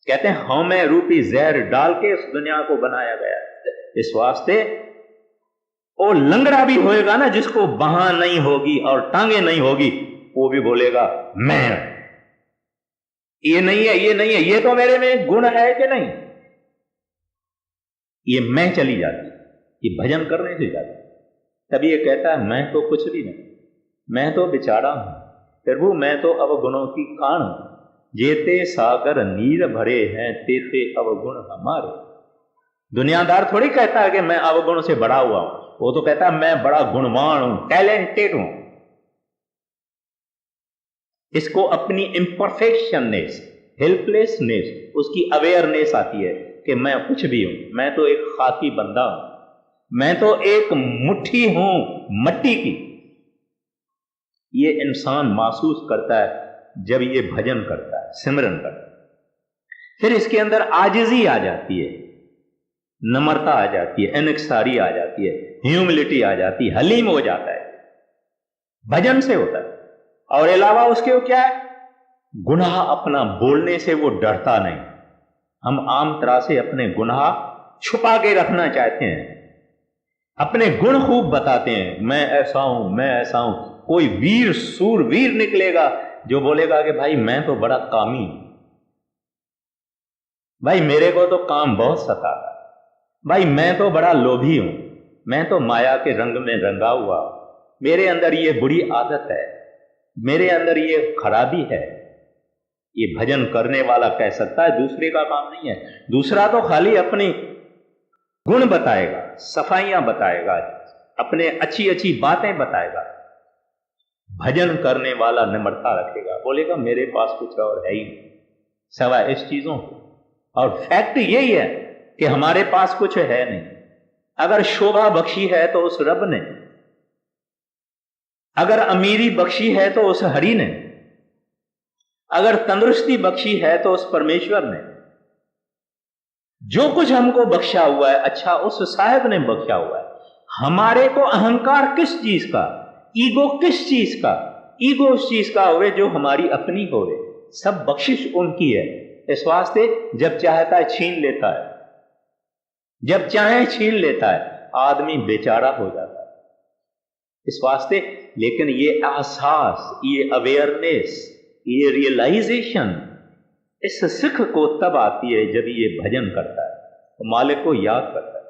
कहते हैं हाँ मैं रूपी जहर डाल के इस दुनिया को बनाया गया। इस वास्ते वो लंगड़ा भी होएगा ना, जिसको बांह नहीं होगी और टांगे नहीं होगी, वो भी बोलेगा मैं, ये नहीं है, ये नहीं है, ये तो मेरे में गुण है कि नहीं। ये मैं चली जाती, ये भजन करने से जाती। तभी ये कहता है मैं तो कुछ भी नहीं, मैं तो बेचारा हूं प्रभु, मैं तो अवगुणों की खान हूं। जेते सागर नीर भरे हैं, तेते अवगुण हमारे। दुनियादार थोड़ी कहता है कि मैं अवगुण से बड़ा हुआ हूं, वो तो कहता है मैं बड़ा गुणवान हूं, टैलेंटेड हूं। इसको अपनी इम्परफेक्शननेस, हेल्पलेसनेस, उसकी अवेयरनेस आती है कि मैं कुछ भी हूं, मैं तो एक खाकी बंदा हूं, मैं तो एक मुट्ठी हूं मट्टी की। ये इंसान महसूस करता है जब ये भजन करता है, सिमरन करता है। फिर इसके अंदर आजिज़ी आ जाती है, नम्रता आ जाती है, इनकिसारी आ जाती है, ह्यूमिलिटी आ जाती है, हलीम हो जाता है। भजन से होता है। और अलावा उसके वो क्या है, गुनाह अपना बोलने से वो डरता नहीं। हम आम तरह से अपने गुनाह छुपा के रखना चाहते हैं, अपने गुण खूब बताते हैं, मैं ऐसा हूं, मैं ऐसा हूं। कोई वीर सूरवीर निकलेगा जो बोलेगा कि भाई मैं तो बड़ा कामी हूं, भाई मेरे को तो काम बहुत सताता, भाई मैं तो बड़ा लोभी हूं, मैं तो माया के रंग में रंगा हुआ, मेरे अंदर ये बुरी आदत है, मेरे अंदर ये खराबी है। ये भजन करने वाला कह सकता है, दूसरे का काम नहीं है। दूसरा तो खाली अपनी गुण बताएगा, सफाइयां बताएगा, अपने अच्छी अच्छी बातें बताएगा। भजन करने वाला निम्रता रखेगा, बोलेगा मेरे पास कुछ और है ही सवाए इस चीजों। और फैक्ट यही है कि हमारे पास कुछ है नहीं। अगर शोभा बख्शी है तो उस रब ने, अगर अमीरी बख्शी है तो उस हरि ने, अगर तंदुरुस्ती बख्शी है तो उस परमेश्वर ने। जो कुछ हमको बख्शा हुआ है अच्छा उस साहिब ने बख्शा हुआ है। हमारे को अहंकार किस चीज का, ईगो किस चीज का? ईगो उस चीज का होवे जो हमारी अपनी होवे। सब बख्शिश उनकी है। इस वास्ते जब चाहता है छीन लेता है, जब चाहे छीन लेता है, आदमी बेचारा हो जाता है। इस वास्ते लेकिन ये एहसास, ये अवेयरनेस, ये रियलाइजेशन इस सिख को तब आती है जब ये भजन करता है, तो मालिक को याद करता है,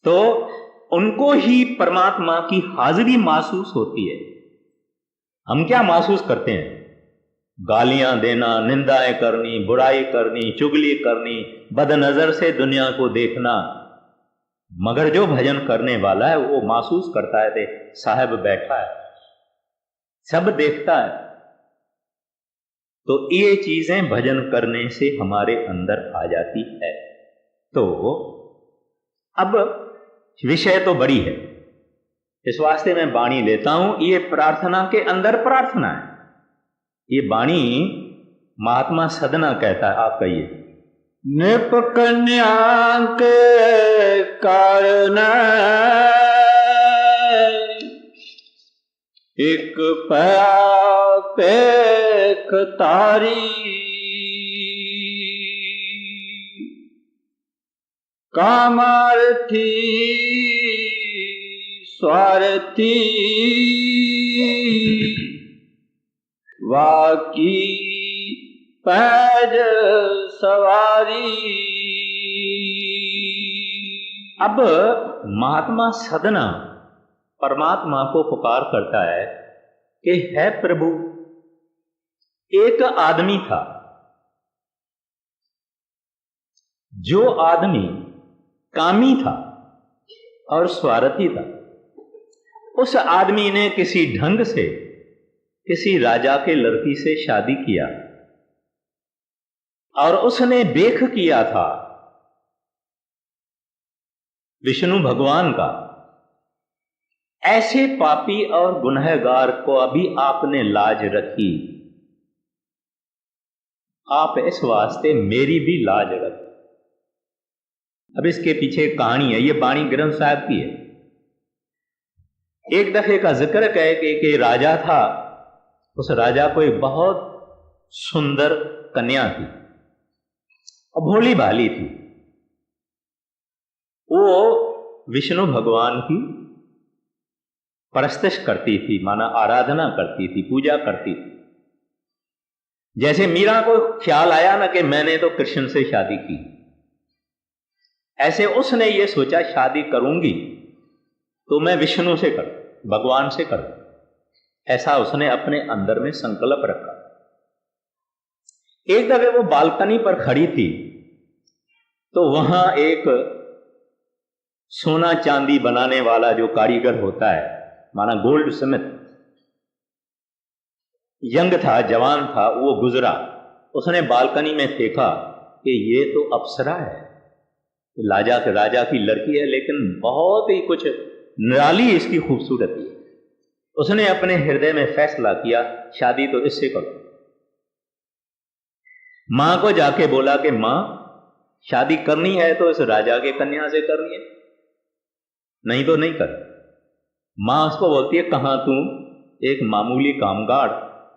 तो उनको ही परमात्मा की हाजिरी महसूस होती है। हम क्या महसूस करते हैं? गालियां देना, निंदाएं करनी, बुराई करनी, चुगली करनी, बदनजर से दुनिया को देखना। मगर जो भजन करने वाला है वो महसूस करता है कि साहब बैठा है, सब देखता है। तो ये चीजें भजन करने से हमारे अंदर आ जाती है। तो अब विषय तो बड़ी है, इस वास्ते मैं वाणी लेता हूं। ये प्रार्थना के अंदर प्रार्थना है। ये वाणी महात्मा सदना कहता है। आप कहिए। निप कन्या के कारण एक पेख तारी, कामार्थी स्वार्थी वाकी पैज सवारी। अब महात्मा सदना परमात्मा को पुकार करता है कि है प्रभु, एक आदमी था, जो आदमी कामी था और स्वार्थी था। उस आदमी ने किसी ढंग से किसी राजा के लड़की से शादी किया और उसने देख किया था विष्णु भगवान का। ऐसे पापी और गुनहगार को अभी आपने लाज रखी, आप इस वास्ते मेरी भी लाज रख। अब इसके पीछे कहानी है, ये वाणी ग्रंथ साहब की है। एक दफे का जिक्र कहे कि राजा था, उस राजा को एक बहुत सुंदर कन्या थी और भोली भाली थी। वो विष्णु भगवान की परस्तिश करती थी, माना आराधना करती थी, पूजा करती थी। जैसे मीरा को ख्याल आया ना कि मैंने तो कृष्ण से शादी की, ऐसे उसने ये सोचा शादी करूंगी तो मैं विष्णु से करूं, भगवान से करूं। ऐसा उसने अपने अंदर में संकल्प रखा। एक दफे वो बालकनी पर खड़ी थी तो वहां एक सोना चांदी बनाने वाला जो कारीगर होता है, माना गोल्ड स्मिथ, यंग था, जवान था, वो गुजरा। उसने बालकनी में देखा कि ये तो अप्सरा है, राजा की लड़की है, लेकिन बहुत ही कुछ निराली इसकी खूबसूरती है। उसने अपने हृदय में फैसला किया शादी तो इससे करो। मां को जाके बोला कि मां, शादी करनी है तो इस राजा के कन्या से करनी है, नहीं तो नहीं कर। मां उसको बोलती है, कहां तू एक मामूली कामगार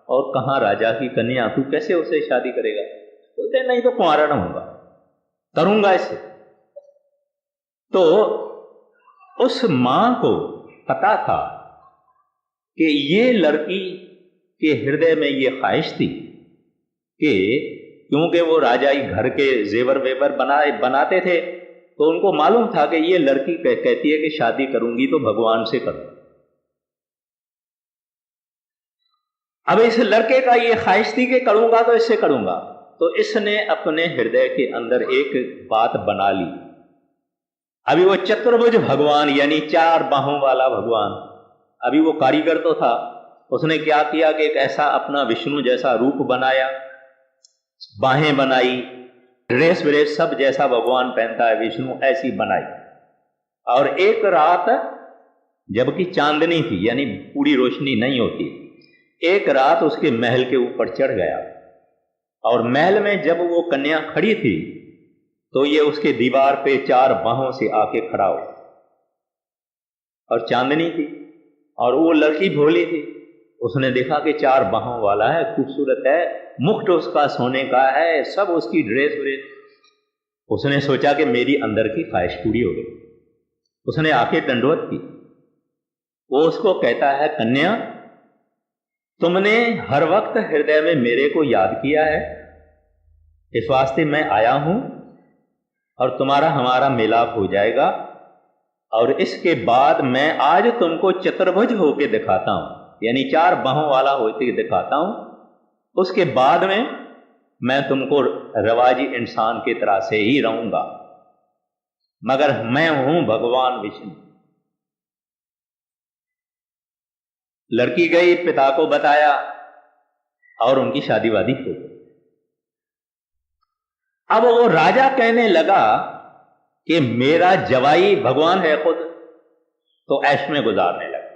और कहां राजा की कन्या, तू कैसे उसे शादी करेगा? बोलते नहीं तो कुंवारा रहूंगा, करूंगा इससे। तो उस मां को पता था कि ये लड़की के हृदय में ये ख्वाहिश थी कि क्योंकि वो राजाई घर के जेवर वेवर बनाते थे, तो उनको मालूम था कि ये लड़की कहती है कि शादी करूंगी तो भगवान से करूं। अब इस लड़के का ये ख्वाहिश थी कि करूंगा तो इससे करूंगा, तो इसने अपने हृदय के अंदर एक बात बना ली। अभी वो चतुर्भुज भगवान यानी 4 बाहों वाला भगवान, अभी वो कारीगर तो था, उसने क्या किया कि एक ऐसा अपना विष्णु जैसा रूप बनाया, बाहें बनाई, ड्रेस व्रेस सब जैसा भगवान पहनता है विष्णु, ऐसी बनाई। और एक रात जबकि चांदनी थी यानी पूरी रोशनी नहीं होती, एक रात उसके महल के ऊपर चढ़ गया और महल में जब वो कन्या खड़ी थी तो ये उसके दीवार पे 4 बाहों से आके खड़ा हो, और चांदनी थी और वो लड़की भोली थी। उसने देखा कि 4 बाहों वाला है, खूबसूरत है, मुकुट उसका सोने का है, सब उसकी ड्रेस व्रेस। उसने सोचा कि मेरी अंदर की ख्वाहिश पूरी हो गई। उसने आके दंडवत की। वो उसको कहता है, कन्या तुमने हर वक्त हृदय में मेरे को याद किया है, इस वास्ते मैं आया हूं और तुम्हारा हमारा मिलाप हो जाएगा, और इसके बाद मैं आज तुमको चतुर्भुज होके दिखाता हूं, यानी 4 बाहों वाला होते दिखाता हूं। उसके बाद में मैं तुमको रवाजी इंसान की तरह से ही रहूंगा, मगर मैं हूं भगवान विष्णु। लड़की गई, पिता को बताया और उनकी शादी वादी हो गई। अब वो राजा कहने लगा कि मेरा जवाई भगवान है खुद, तो ऐश में गुजारने लगा।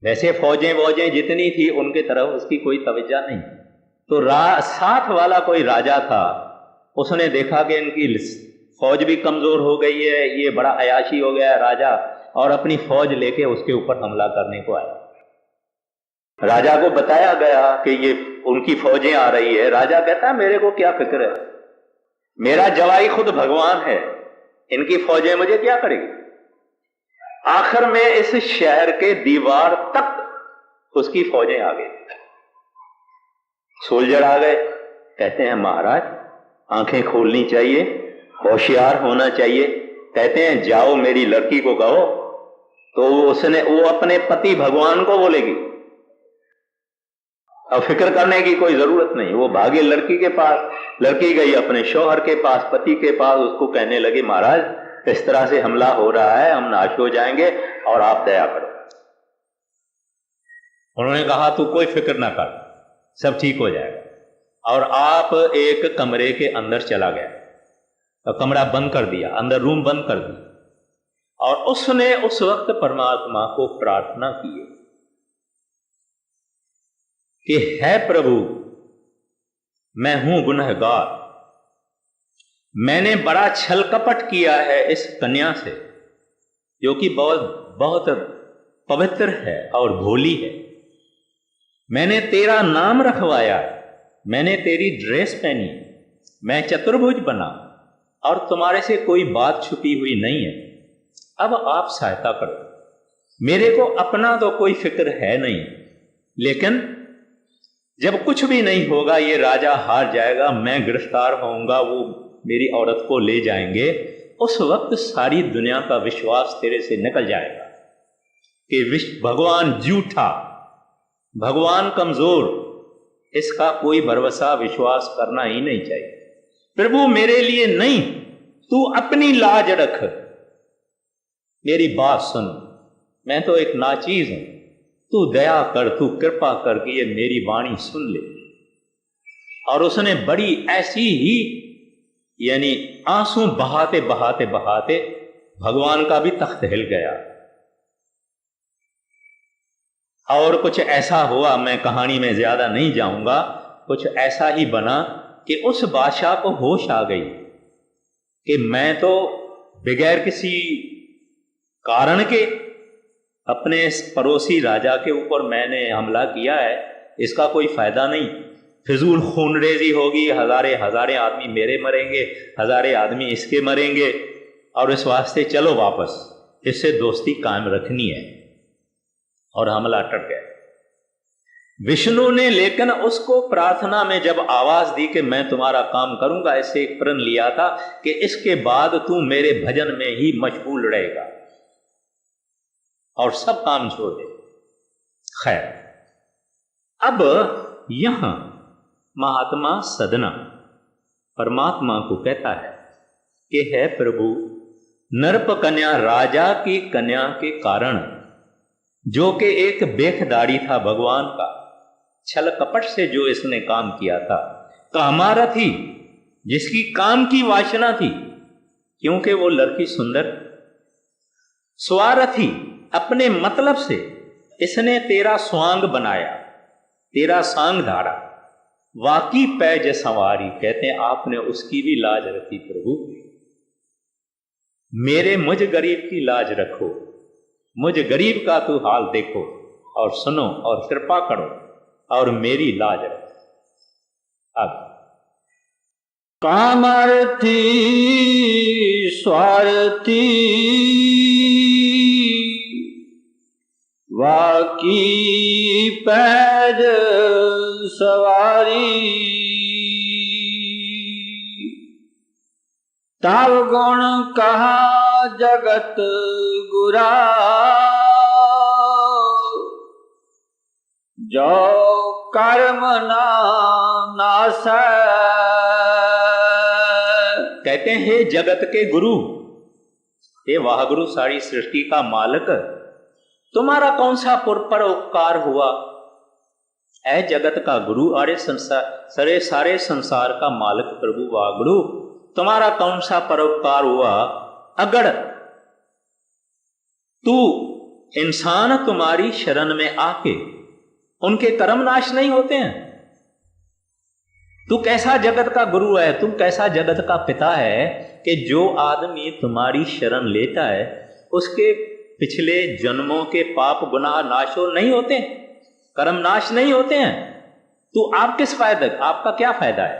वैसे फौजें वौजें जितनी थी उनके तरफ उसकी कोई तवज्जो नहीं। तो साथ वाला कोई राजा था, उसने देखा कि इनकी फौज भी कमजोर हो गई है, ये बड़ा अयाशी हो गया है राजा, और अपनी फौज लेके उसके ऊपर हमला करने को आया। राजा को बताया गया कि ये उनकी फौजें आ रही है। राजा कहता है मेरे को क्या फिक्र है, मेरा जवाई खुद भगवान है, इनकी फौजें मुझे क्या करेगी। आखिर में इस शहर के दीवार तक उसकी फौजें आ गई, सोल्जर आ गए। कहते हैं महाराज आंखें खोलनी चाहिए, होशियार होना चाहिए। कहते हैं जाओ मेरी लड़की को कहो। तो वो अपने पति भगवान को बोलेगी, अब फिक्र करने की कोई जरूरत नहीं। वो भागे लड़की के पास, लड़की गई अपने शौहर के पास, पति के पास, उसको कहने लगे महाराज इस तरह से हमला हो रहा है, हम नाश हो जाएंगे और आप दया करो। उन्होंने कहा तू कोई फिक्र ना कर, सब ठीक हो जाएगा। और आप एक कमरे के अंदर चला गया, तो कमरा बंद कर दिया, अंदर रूम बंद कर दिया, और उसने उस वक्त परमात्मा को प्रार्थना की कि है प्रभु मैं हूं गुनहगार, मैंने बड़ा छल कपट किया है इस कन्या से जो कि बहुत बहुत पवित्र है और भोली है। मैंने तेरा नाम रखवाया, मैंने तेरी ड्रेस पहनी, मैं चतुर्भुज बना और तुम्हारे से कोई बात छुपी हुई नहीं है। अब आप सहायता करो, मेरे को अपना तो कोई फिक्र है नहीं, लेकिन जब कुछ भी नहीं होगा, ये राजा हार जाएगा, मैं गिरफ्तार होऊंगा, वो मेरी औरत को ले जाएंगे, उस वक्त सारी दुनिया का विश्वास तेरे से निकल जाएगा कि भगवान झूठा, भगवान कमजोर, इसका कोई भरोसा विश्वास करना ही नहीं चाहिए। प्रभु मेरे लिए नहीं, तू अपनी लाज रख, मेरी बात सुन, मैं तो एक नाचीज हूं, तू दया कर, तू कृपा कर कि ये मेरी वाणी सुन ले। और उसने बड़ी ऐसी ही यानी आंसू बहाते बहाते बहाते भगवान का भी तख्त हिल गया। और कुछ ऐसा हुआ, मैं कहानी में ज्यादा नहीं जाऊंगा, कुछ ऐसा ही बना कि उस बादशाह को होश आ गई कि मैं तो बगैर किसी कारण के अपने पड़ोसी राजा के ऊपर मैंने हमला किया है, इसका कोई फायदा नहीं, फिजूल खूनरेजी होगी, हजारे हजारे आदमी मेरे मरेंगे, हजारे आदमी इसके मरेंगे, और इस वास्ते चलो वापस, इससे दोस्ती कायम रखनी है। और हमला अटक गया। विष्णु ने लेकिन उसको प्रार्थना में जब आवाज दी कि मैं तुम्हारा काम करूंगा, इससे एक प्रण लिया था कि इसके बाद तू मेरे भजन में ही मशगूल रहेगा और सब काम छोड़ दे। खैर, अब यहां महात्मा सदना परमात्मा को कहता है कि है प्रभु, नरप कन्या राजा की कन्या के कारण, जो कि एक बेखदारी था भगवान का, छल कपट से जो इसने काम किया था, कामारथी जिसकी काम की वासना थी, क्योंकि वो लड़की सुंदर, स्वारथी अपने मतलब से इसने तेरा स्वांग बनाया, तेरा सांग धारा, वाकी पैज सवारी, कहते हैं आपने उसकी भी लाज रखी प्रभु, मेरे मुझ गरीब की लाज रखो, मुझ गरीब का तू हाल देखो और सुनो और कृपा करो और मेरी लाज रखो। अब कामार्थी स्वार्थी वाकी पैज सवारी, ताव गुण कहा जगत गुरा, जो कर्म ना नास। कहते हैं जगत के गुरु, हे वाह गुरु, सारी सृष्टि का मालिक, तुम्हारा कौन सा परोपकार हुआ? ऐ जगत का गुरु, अरे संसार सारे संसार का मालिक प्रभु वाह गुरु, तुम्हारा कौन सा परोपकार हुआ? अगर तू इंसान तुम्हारी शरण में आके उनके कर्म नाश नहीं होते हैं। तू कैसा जगत का गुरु है, तू कैसा जगत का पिता है कि जो आदमी तुम्हारी शरण लेता है उसके पिछले जन्मों के पाप गुनाह नाश नहीं होते, कर्म नाश नहीं होते हैं। तो आप किस फायदे, आपका क्या फायदा है?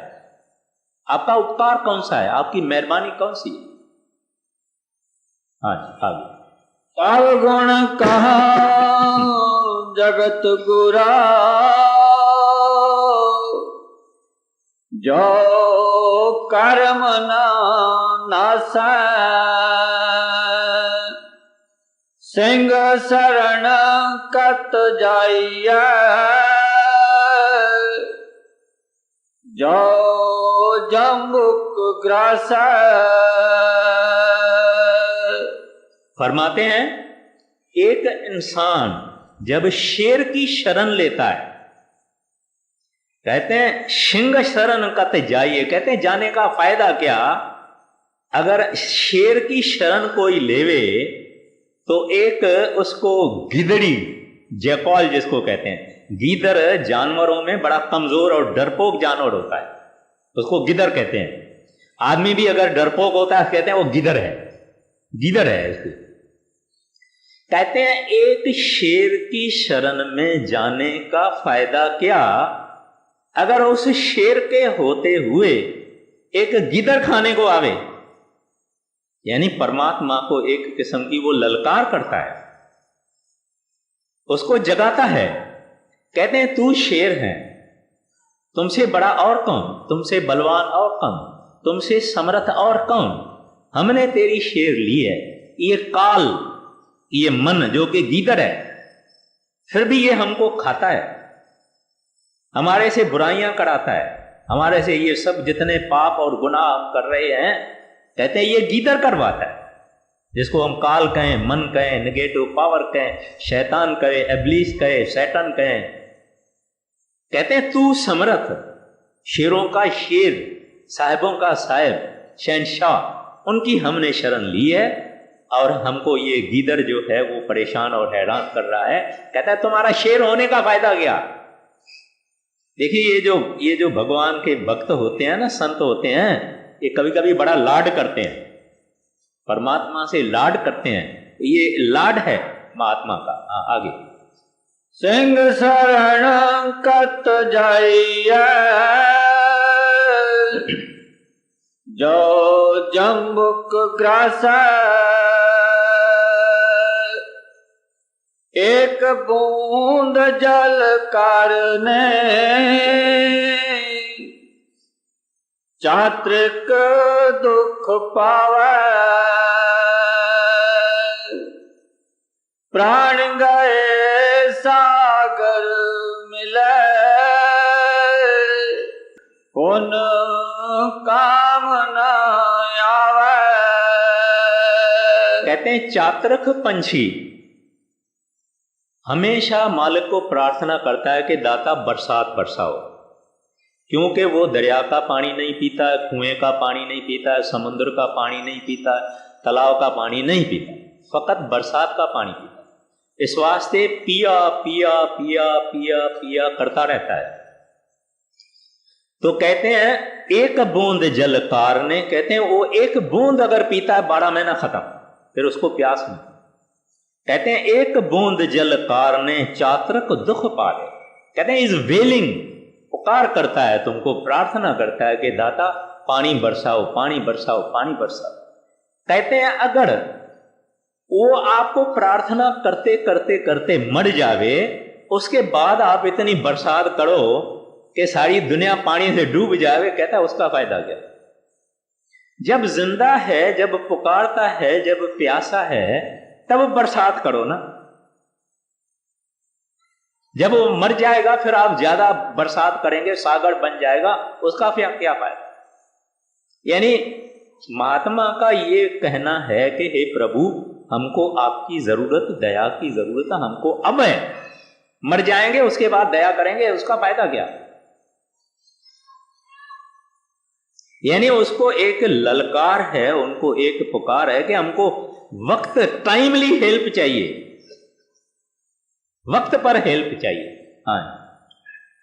आपका उपकार कौन सा है? आपकी मेहरबानी कौन सी है? हाँ जी, आगे। अवगुण कहा जगत गुरा, जो कर्म नासा, सिंह शरण कत जाइया, जो जम्बुक ग्रासा। फरमाते हैं एक इंसान जब शेर की शरण लेता है, कहते हैं सिंह शरण कत जाइए, कहते हैं जाने का फायदा क्या? अगर शेर की शरण कोई लेवे तो एक उसको गिदड़ी, जैकॉल जिसको कहते हैं, गीदड़ जानवरों में बड़ा कमजोर और डरपोक जानवर होता है, उसको गिदड़ कहते हैं। आदमी भी अगर डरपोक होता है कहते हैं वो गिदड़ है, गिदड़ है इसको। कहते हैं एक शेर की शरण में जाने का फायदा क्या? अगर उस शेर के होते हुए एक गिदड़ खाने को आवे, यानी परमात्मा को एक किस्म की वो ललकार करता है, उसको जगाता है। कहते हैं तू शेर है, तुमसे बड़ा और कौन, तुमसे बलवान और कौन, तुमसे समर्थ और कौन? हमने तेरी शेर ली है, ये काल, ये मन जो कि गीदड़ है, फिर भी ये हमको खाता है, हमारे से बुराइयां कराता है, हमारे से ये सब जितने पाप और गुनाह हम कर रहे हैं, कहते हैं ये गीदड़ करवाता है। जिसको हम काल कहें, मन कहें, नेगेटिव पावर कहें, शैतान कहें, इब्लीस कहें, शैतान कहें। कहते हैं तू समर्थ, शेरों का शेर, साहिबों का साहिब, शहनशाह, उनकी हमने शरण ली है और हमको ये गीदड़ जो है वो परेशान और हैरान कर रहा है। कहता है तुम्हारा शेर होने का फायदा क्या? देखिए ये जो भगवान के भक्त होते हैं ना, संत होते हैं, ये कभी कभी बड़ा लाड करते हैं, परमात्मा से लाड करते हैं, ये लाड है महात्मा का। आगे। सिंह शरण कत जाइया, जो जम्बुक ग्रासा, एक बूंद जल कारने, चात्रिक दुख पावे, प्राण गए सागर मिले, पुन काम न आवे। कहते हैं चात्रक पंछी हमेशा मालिक को प्रार्थना करता है कि दाता बरसात बरसाओ, क्योंकि वो दरिया का पानी नहीं पीता है, कुएं का पानी नहीं पीता है, समुद्र का पानी नहीं पीता है, तालाब का पानी नहीं पीता, फकत बरसात का पानी पीता है। इस वास्ते पिया पिया पिया पिया पिया करता रहता है। तो कहते हैं एक बूंद जल कारने, कहते हैं वो एक बूंद अगर पीता है 12 महीना खत्म, फिर उसको प्यास नहीं। कहते हैं एक बूंद जल कारने, चात्रक दुख पाले। कहते हैं इज वेलिंग, पुकार करता है, तुमको प्रार्थना करता है कि दाता पानी बरसाओ, पानी बरसाओ, पानी बरसाओ। कहते हैं अगर वो आपको प्रार्थना करते करते करते मर जावे, उसके बाद आप इतनी बरसात करो कि सारी दुनिया पानी से डूब जावे, कहता है उसका फायदा क्या? जब जिंदा है, जब पुकारता है, जब प्यासा है, तब बरसात करो ना। जब वो मर जाएगा फिर आप ज्यादा बरसात करेंगे, सागर बन जाएगा, उसका क्या फायदा? यानी महात्मा का ये कहना है कि हे प्रभु, हमको आपकी जरूरत, दया की जरूरत हमको अब है, मर जाएंगे उसके बाद दया करेंगे, उसका फायदा क्या? यानी उसको एक ललकार है, उनको एक पुकार है कि हमको वक्त, टाइमली हेल्प चाहिए, वक्त पर हेल्प चाहिए। हाँ,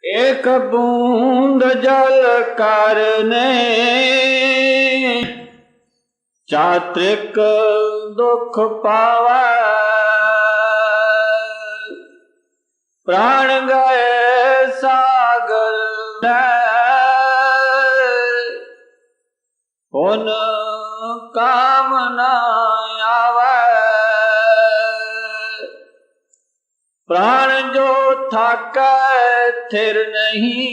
एक बूंद जल करने चात्रिक दुख पावे, प्राण गए सागर में पुन कामना आवे, प्राण जो थाके थिर नहीं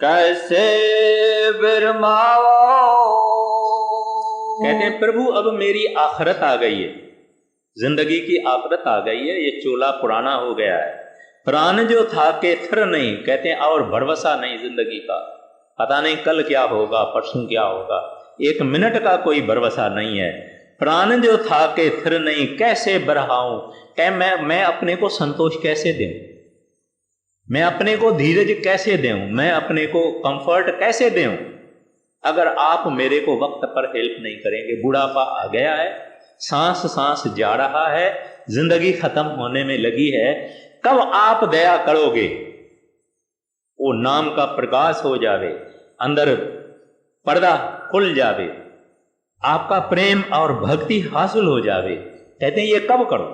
कैसे बिरमाओ। कहते हैं प्रभु अब मेरी आखिरत आ गई है, जिंदगी की आखिरत आ गई है, ये चोला पुराना हो गया है। प्राण जो था के थिर नहीं, कहते हैं और भरोसा नहीं जिंदगी का, पता नहीं कल क्या होगा, परसों क्या होगा, एक मिनट का कोई भरोसा नहीं है। प्राण जो था के थिर नहीं कैसे बरहाऊं, कह मैं अपने को संतोष कैसे दूं, मैं अपने को धीरज कैसे दूं, मैं अपने को कंफर्ट कैसे दूं, अगर आप मेरे को वक्त पर हेल्प नहीं करेंगे। बुढ़ापा आ गया है, सांस सांस जा रहा है, जिंदगी खत्म होने में लगी है, कब आप दया करोगे, वो नाम का प्रकाश हो जावे, अंदर पर्दा खुल जावे, आपका प्रेम और भक्ति हासिल हो जावे। कहते हैं ये कब करो,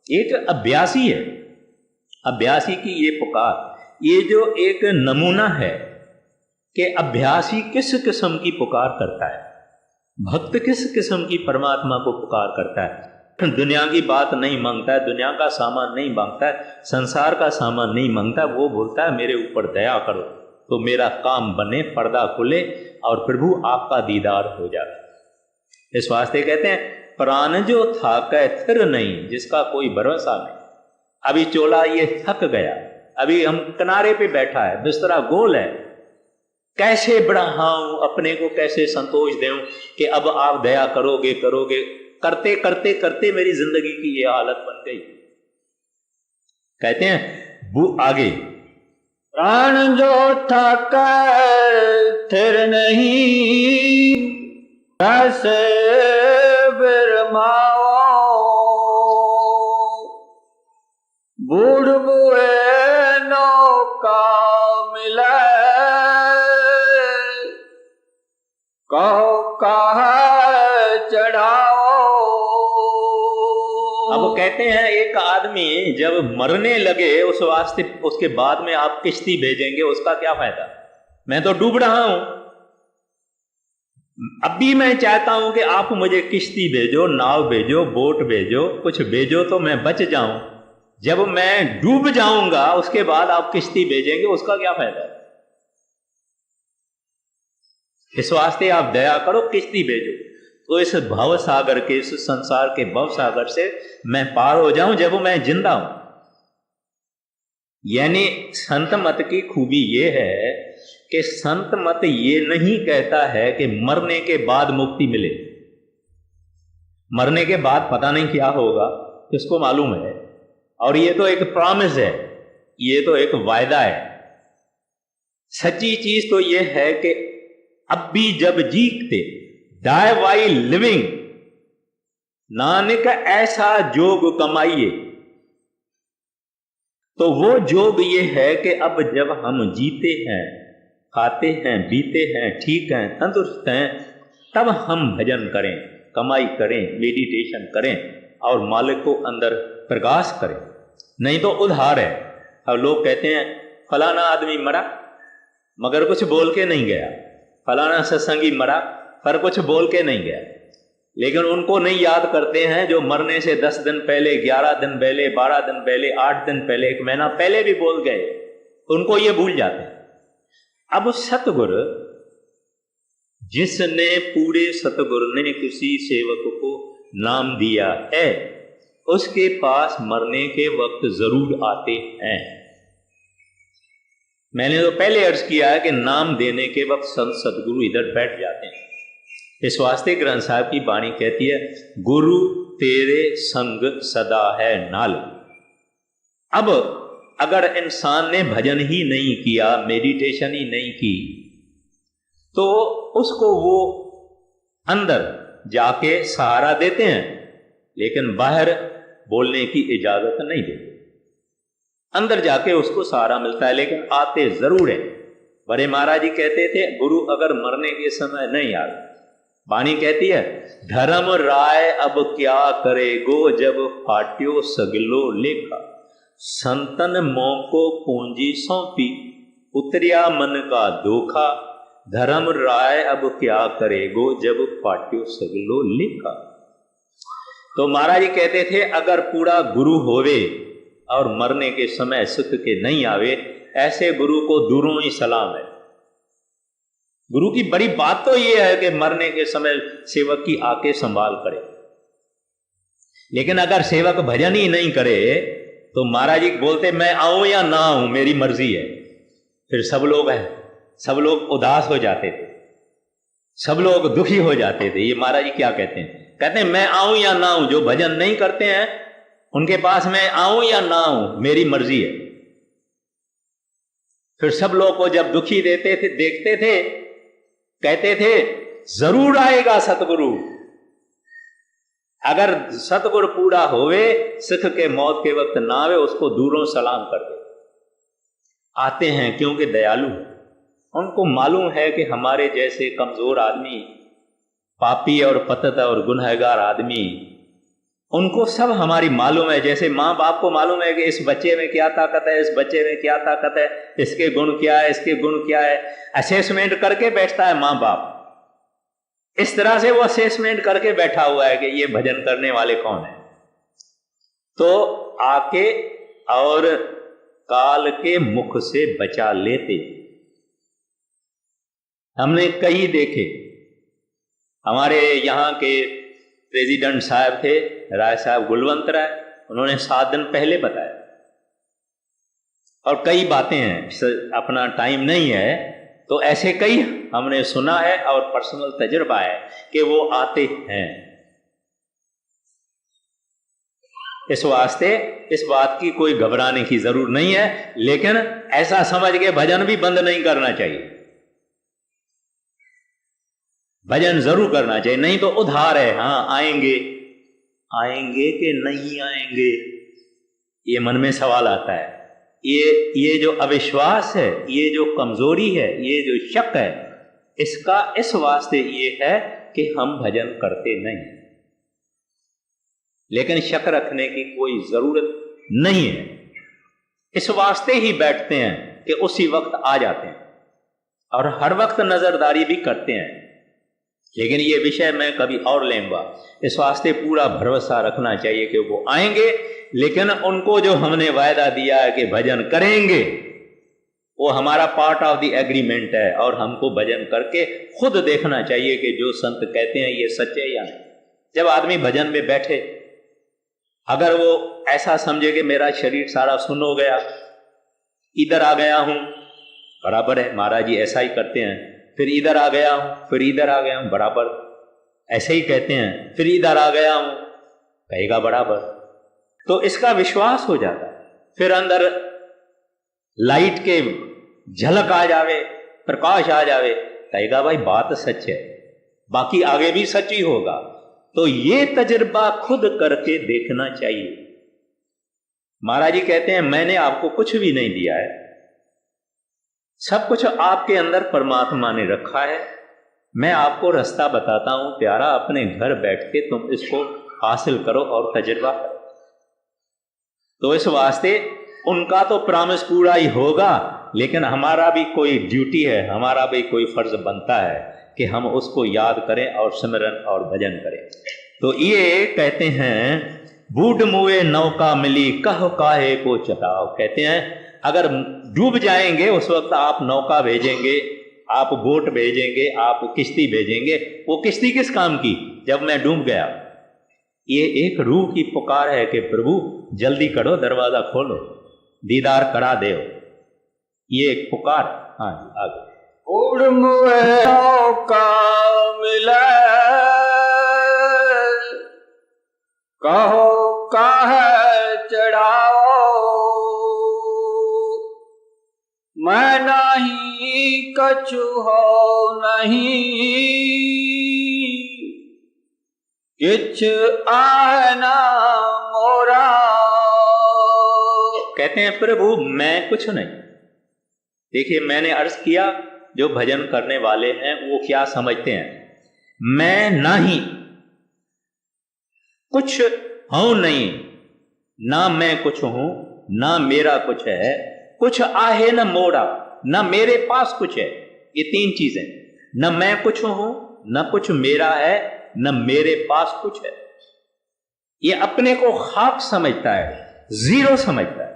एक अभ्यासी है, अभ्यासी की ये पुकार, ये जो एक नमूना है कि अभ्यासी किस किस्म की पुकार करता है, भक्त किस किस्म की परमात्मा को पुकार करता है। दुनिया की बात नहीं मांगता है, दुनिया का सामान नहीं मांगता है, संसार का सामान नहीं मांगता है, वो बोलता है मेरे ऊपर दया करो तो मेरा काम बने, पर्दा खुले और प्रभु आपका दीदार हो जाए। इस वास्ते कहते हैं प्राण जो था कै थिर नहीं, जिसका कोई भरोसा नहीं। अभी चोला ये थक गया, अभी हम किनारे पे बैठा है, बिस्तरा गोल है, कैसे बढ़ाऊं अपने को, कैसे संतोष दूं कि अब आप दया करोगे करोगे, करते करते करते मेरी जिंदगी की ये हालत बन गई। कहते हैं वो आगे, प्राण जो थका थिर नहीं कैसे बिरमाओ, बूढ़ बुए नौका मिले कहो कहा चढ़ाओ। अब कहते हैं एक आदमी जब मरने लगे उस वास्ते उसके बाद में आप किश्ती भेजेंगे, उसका क्या फायदा, मैं तो डूब रहा हूं, अभी मैं चाहता हूं कि आप मुझे किश्ती भेजो, नाव भेजो, बोट भेजो, कुछ भेजो तो मैं बच जाऊं। जब मैं डूब जाऊंगा उसके बाद आप किश्ती भेजेंगे, उसका क्या फायदा है। इस वास्ते आप दया करो, किश्ती भेजो तो इस भव सागर के, इस संसार के भव सागर से मैं पार हो जाऊं जब मैं जिंदा हूं। यानी संत मत की खूबी ये है कि संत मत ये नहीं कहता है कि मरने के बाद मुक्ति मिले, मरने के बाद पता नहीं क्या होगा, किसको मालूम है, और ये तो एक प्रॉमिस है, ये तो एक वायदा है। सच्ची चीज तो ये है कि अब भी जब जीते, डाई वाइल लिविंग, नानक ऐसा जोग कमाइए, तो वो जोग ये है कि अब जब हम जीते हैं, खाते हैं, बीते हैं, ठीक हैं, तंदुरुस्त हैं, तब हम भजन करें, कमाई करें, मेडिटेशन करें और मालिक को अंदर प्रकाश करें। नहीं तो उधार है। अब लोग कहते हैं फलाना आदमी मरा मगर कुछ बोल के नहीं गया, फलाना सत्संगी मरा पर कुछ बोल के नहीं गया, लेकिन उनको नहीं याद करते हैं जो मरने से 10 दिन पहले, 11 दिन पहले, 12 दिन पहले, 8 दिन पहले, 1 महीना पहले भी बोल गए, उनको ये भूल जाते हैं। अब सतगुरु, जिसने पूरे सतगुरु ने किसी सेवक को नाम दिया है, उसके पास मरने के वक्त जरूर आते हैं। मैंने तो पहले अर्ज किया है कि नाम देने के वक्त संत सतगुरु इधर बैठ जाते हैं। इस वास्ते ग्रंथ साहब की वाणी कहती है, गुरु तेरे संग सदा है नाल। अब अगर इंसान ने भजन ही नहीं किया, मेडिटेशन ही नहीं की, तो उसको वो अंदर जाके सहारा देते हैं, लेकिन बाहर बोलने की इजाजत नहीं देते। अंदर जाके उसको सहारा मिलता है, लेकिन आते जरूर है। बड़े महाराज जी कहते थे गुरु अगर मरने के समय नहीं आए, वाणी कहती है धर्म राय अब क्या करे गो जब फाट्यो सगलो लेखा, संतन मों को पूंजी सौंपी उतरिया मन का धोखा, धर्म राय अब क्या करे गो जब फाट्यो सगलो लेखा। तो महाराज जी कहते थे अगर पूरा गुरु होवे और मरने के समय सुख के नहीं आवे, ऐसे गुरु को दूरों ही सलाम है। गुरु की बड़ी बात तो यह है कि मरने के समय सेवक की आके संभाल करे, लेकिन अगर सेवक भजन ही नहीं करे तो महाराज जी बोलते मैं आऊं या ना आऊं मेरी मर्जी है। फिर सब लोग उदास हो जाते थे, सब लोग दुखी हो जाते थे। ये महाराज जी क्या कहते हैं? कहते हैं मैं आऊं या ना आऊं, जो भजन नहीं करते हैं उनके पास मैं आऊं या ना आऊं मेरी मर्जी है। फिर सब लोग को जब दुखी देते थे, देखते थे, कहते थे जरूर आएगा सतगुरु। अगर सतगुरु पूरा होवे, सिख के मौत के वक्त ना आवे, उसको दूरों सलाम कर दे। आते हैं क्योंकि दयालु, उनको मालूम है कि हमारे जैसे कमजोर आदमी, पापी और पतित और गुनहगार आदमी, उनको सब हमारी मालूम है। जैसे माँ बाप को मालूम है कि इस बच्चे में क्या ताकत है, इस बच्चे में क्या ताकत है, इसके गुण क्या है, इसके गुण क्या है, असेसमेंट करके बैठता है माँ बाप। इस तरह से वो असेसमेंट करके बैठा हुआ है कि ये भजन करने वाले कौन है। तो आके और काल के मुख से बचा लेते। हमने कई देखे, हमारे यहाँ के प्रेसिडेंट साहब थे राय साहब गुलवंत राय, उन्होंने 7 दिन पहले बताया। और कई बातें हैं, अपना टाइम नहीं है तो ऐसे कई हमने सुना है और पर्सनल तजुर्बा है कि वो आते हैं। इस वास्ते इस बात की कोई घबराने की जरूरत नहीं है, लेकिन ऐसा समझ के भजन भी बंद नहीं करना चाहिए। भजन जरूर करना चाहिए, नहीं तो उधार है। हाँ आएंगे कि नहीं आएंगे, ये मन में सवाल आता है। ये जो अविश्वास है, ये जो कमजोरी है, ये जो शक है, इसका इस वास्ते ये है कि हम भजन करते नहीं। लेकिन शक रखने की कोई जरूरत नहीं है। इस वास्ते ही बैठते हैं कि उसी वक्त आ जाते हैं और हर वक्त नजरदारी भी करते हैं। लेकिन ये विषय मैं कभी और लेंगा। इस वास्ते पूरा भरोसा रखना चाहिए कि वो आएंगे, लेकिन उनको जो हमने वायदा दिया है कि भजन करेंगे, वो हमारा पार्ट ऑफ द एग्रीमेंट है। और हमको भजन करके खुद देखना चाहिए कि जो संत कहते हैं ये सच्चे या नहीं। जब आदमी भजन में बैठे, अगर वो ऐसा समझे कि मेरा शरीर सारा सुन्न हो गया, इधर आ गया हूं, बराबर है, महाराज जी ऐसा ही करते हैं। फिर इधर आ गया हूं, फिर इधर आ गया हूं, बराबर ऐसे ही कहते हैं। फिर इधर आ गया हूं, कहेगा बराबर। तो इसका विश्वास हो जाता है। फिर अंदर लाइट के झलक आ जावे, प्रकाश आ जावे, कहेगा भाई बात सच है, बाकी आगे भी सच ही होगा। तो ये तजुर्बा खुद करके देखना चाहिए। महाराज जी कहते हैं मैंने आपको कुछ भी नहीं दिया है, सब कुछ आपके अंदर परमात्मा ने रखा है। मैं आपको रास्ता बताता हूं प्यारा, अपने घर बैठ के तुम इसको हासिल करो और तजुर्बा करो। तो इस वास्ते उनका तो प्रॉमिस पूरा ही होगा, लेकिन हमारा भी कोई ड्यूटी है, हमारा भी कोई फर्ज बनता है कि हम उसको याद करें और सिमरन और भजन करें। तो ये कहते हैं बूढ़ मुए नौका मिली कह काहे को चटाओ। कहते हैं अगर डूब जाएंगे उस वक्त आप नौका भेजेंगे, आप बोट भेजेंगे, आप किश्ती भेजेंगे। वो किश्ती किस काम की जब मैं डूब गया? ये एक रूह की पुकार है कि प्रभु जल्दी करो, दरवाजा खोलो, दीदार करा दो। ये एक पुकार। हाँ जी आगे। बूढ़ मुए नौका मिले कहो काहे चढ़ाओ, मैं नहीं कछु हो नहीं किछ आना मोय मोरा। कहते हैं प्रभु मैं कुछ नहीं। देखिए मैंने अर्ज किया जो भजन करने वाले हैं वो क्या समझते हैं, मैं नहीं कुछ हूं नहीं, ना मैं कुछ हूं ना मेरा कुछ है, कुछ आहे न मोड़ा, ना मेरे पास कुछ है। ये तीन चीजें, न मैं कुछ हूं न कुछ मेरा है न मेरे पास कुछ है। ये अपने को खाक समझता है, जीरो समझता है,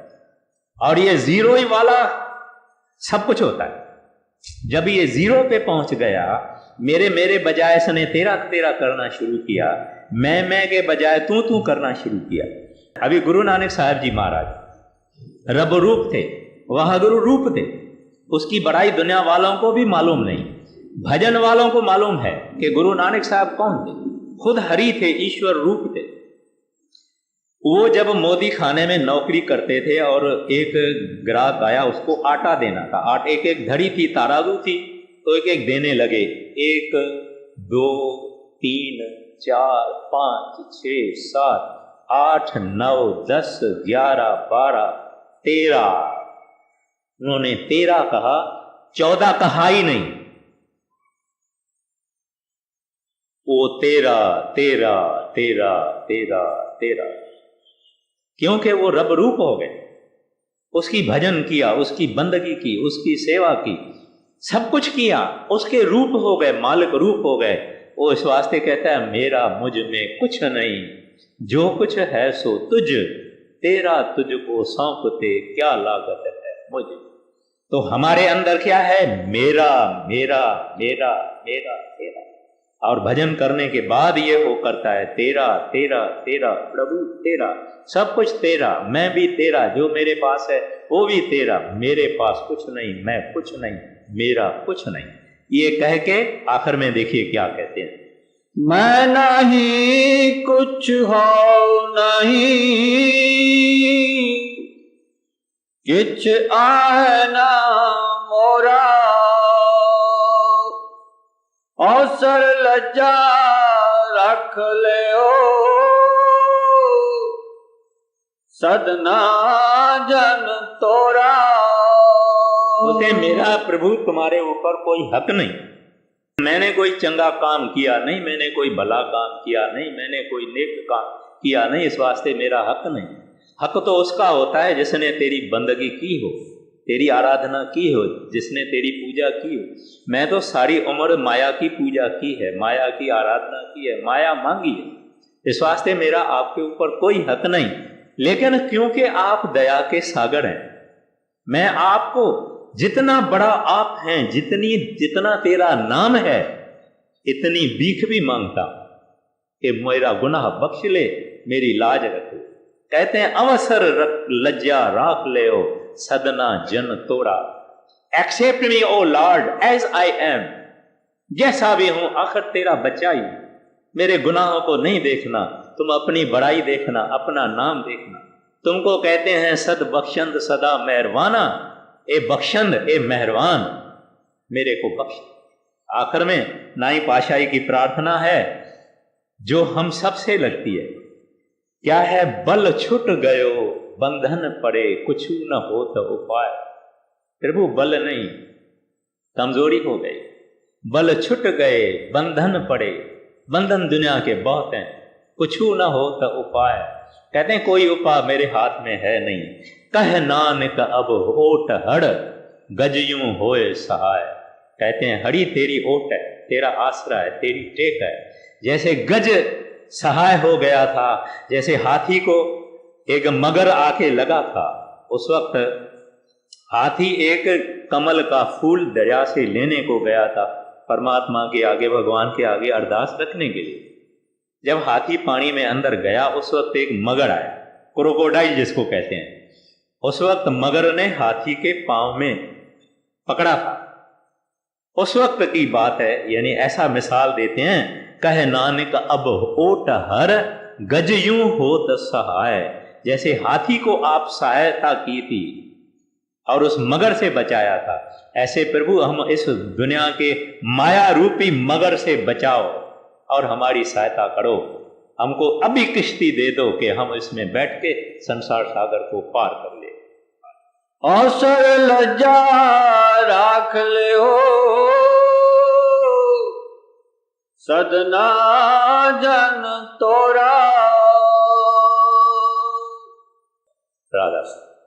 और ये जीरो ही वाला सब कुछ होता है। जब ये जीरो पे पहुंच गया, मेरे बजाय इसने तेरा तेरा करना शुरू किया, मैं के बजाय तू करना शुरू किया। अभी गुरु नानक साहब जी महाराज रब रूप थे, वह गुरु रूप थे, उसकी बड़ाई दुनिया वालों को भी मालूम नहीं, भजन वालों को मालूम है कि गुरु नानक साहब कौन थे। खुद हरि थे, ईश्वर रूप थे। वो जब मोदी खाने में नौकरी करते थे और एक ग्राहक आया, उसको आटा देना था, एक एक धड़ी थी, तराजू थी, तो एक एक देने लगे, 1 2 3 4 5 6 7 8 9 10 11 12 13। उन्होंने 13 कहा, 14 कहा ही नहीं, वो 13 13 13 13 13, क्योंकि वो रब रूप हो गए। उसकी भजन किया, उसकी बंदगी की, उसकी सेवा की, सब कुछ किया, उसके रूप हो गए, मालिक रूप हो गए। वो इस वास्ते कहता है मेरा मुझ में कुछ नहीं, जो कुछ है सो तुझ, तेरा तुझको सौंपते क्या लागत है मुझे। तो हमारे अंदर क्या है, मेरा मेरा मेरा मेरा तेरा। और भजन करने के बाद ये वो करता है तेरा तेरा तेरा, प्रभु तेरा, सब कुछ तेरा, मैं भी तेरा, जो मेरे पास है वो भी तेरा, मेरे पास कुछ नहीं, मैं कुछ नहीं, मेरा कुछ नहीं। ये कह के आखिर में देखिए क्या कहते हैं, मैं नहीं कुछ हो नहीं, किछ आहे ना मोरा। अवसर लज्जा रख ले ओ, सदना जन तोरा। बोलते मेरा प्रभु तुम्हारे ऊपर कोई हक नहीं, मैंने कोई चंगा काम किया नहीं, मैंने कोई भला काम किया नहीं, मैंने कोई नेक काम किया नहीं, इस वास्ते मेरा हक नहीं। हक तो उसका होता है जिसने तेरी बंदगी की हो, तेरी आराधना की हो, जिसने तेरी पूजा की हो। मैं तो सारी उम्र माया की पूजा की है, माया की आराधना की है, माया मांगी है, इस वास्ते मेरा आपके ऊपर कोई हक नहीं। लेकिन क्योंकि आप दया के सागर हैं, मैं आपको जितना बड़ा आप हैं, जितना तेरा नाम है, इतनी भीख भी मांगता कि मेरा गुनाह बख्श ले, मेरी लाज रखो। कहते हैं अवसर लज्जा राख ले ओ, सदना जन तोरा। Accept me O lord as I am, जैसा भी हूं, आखिर तेरा बच्चा ही। मेरे गुनाहों को नहीं देखना, तुम अपनी बड़ाई देखना, अपना नाम देखना। तुमको कहते हैं सद बख्शंद सदा मेहरवाना, ए बख्शंद ए मेहरबान, मेरे को बख्श। आखिर में नाई पाशाही की प्रार्थना है जो हम सबसे लगती है, क्या है, बल छुट गयो बंधन पड़े, कुछ न हो तो उपाय। प्रभु बल नहीं, कमजोरी हो गई, बल छुट गए बंधन पड़े, बंधन दुनिया के बहुत हैं, कुछ न हो तो उपाय। कहते हैं कोई उपाय मेरे हाथ में है नहीं, कह नानक अब ओट हड़, गज यूं होए सहाय। कहते हैं हरि तेरी ओट है, तेरा आसरा है, तेरी टेक है। जैसे गज सहाय हो गया था, जैसे हाथी को एक मगर आके लगा था, उस वक्त हाथी एक कमल का फूल दरिया से लेने को गया था परमात्मा के आगे, भगवान के आगे अरदास रखने के लिए। जब हाथी पानी में अंदर गया, उस वक्त एक मगर आया, क्रोकोडाइल जिसको कहते हैं। उस वक्त मगर ने हाथी के पांव में पकड़ा था। उस वक्त की बात है, यानी ऐसा मिसाल देते हैं, कहे नानक अब ओट हर, गज यूं होत सहाय। जैसे हाथी को आप सहायता की थी और उस मगर से बचाया था, ऐसे प्रभु हम इस दुनिया के माया रूपी मगर से बचाओ और हमारी सहायता करो। हमको अभी किश्ती दे दो कि हम इसमें बैठ के संसार सागर को पार कर ले। अवसर लज्जा राख ले हो, सदना जन तोरा। राधा।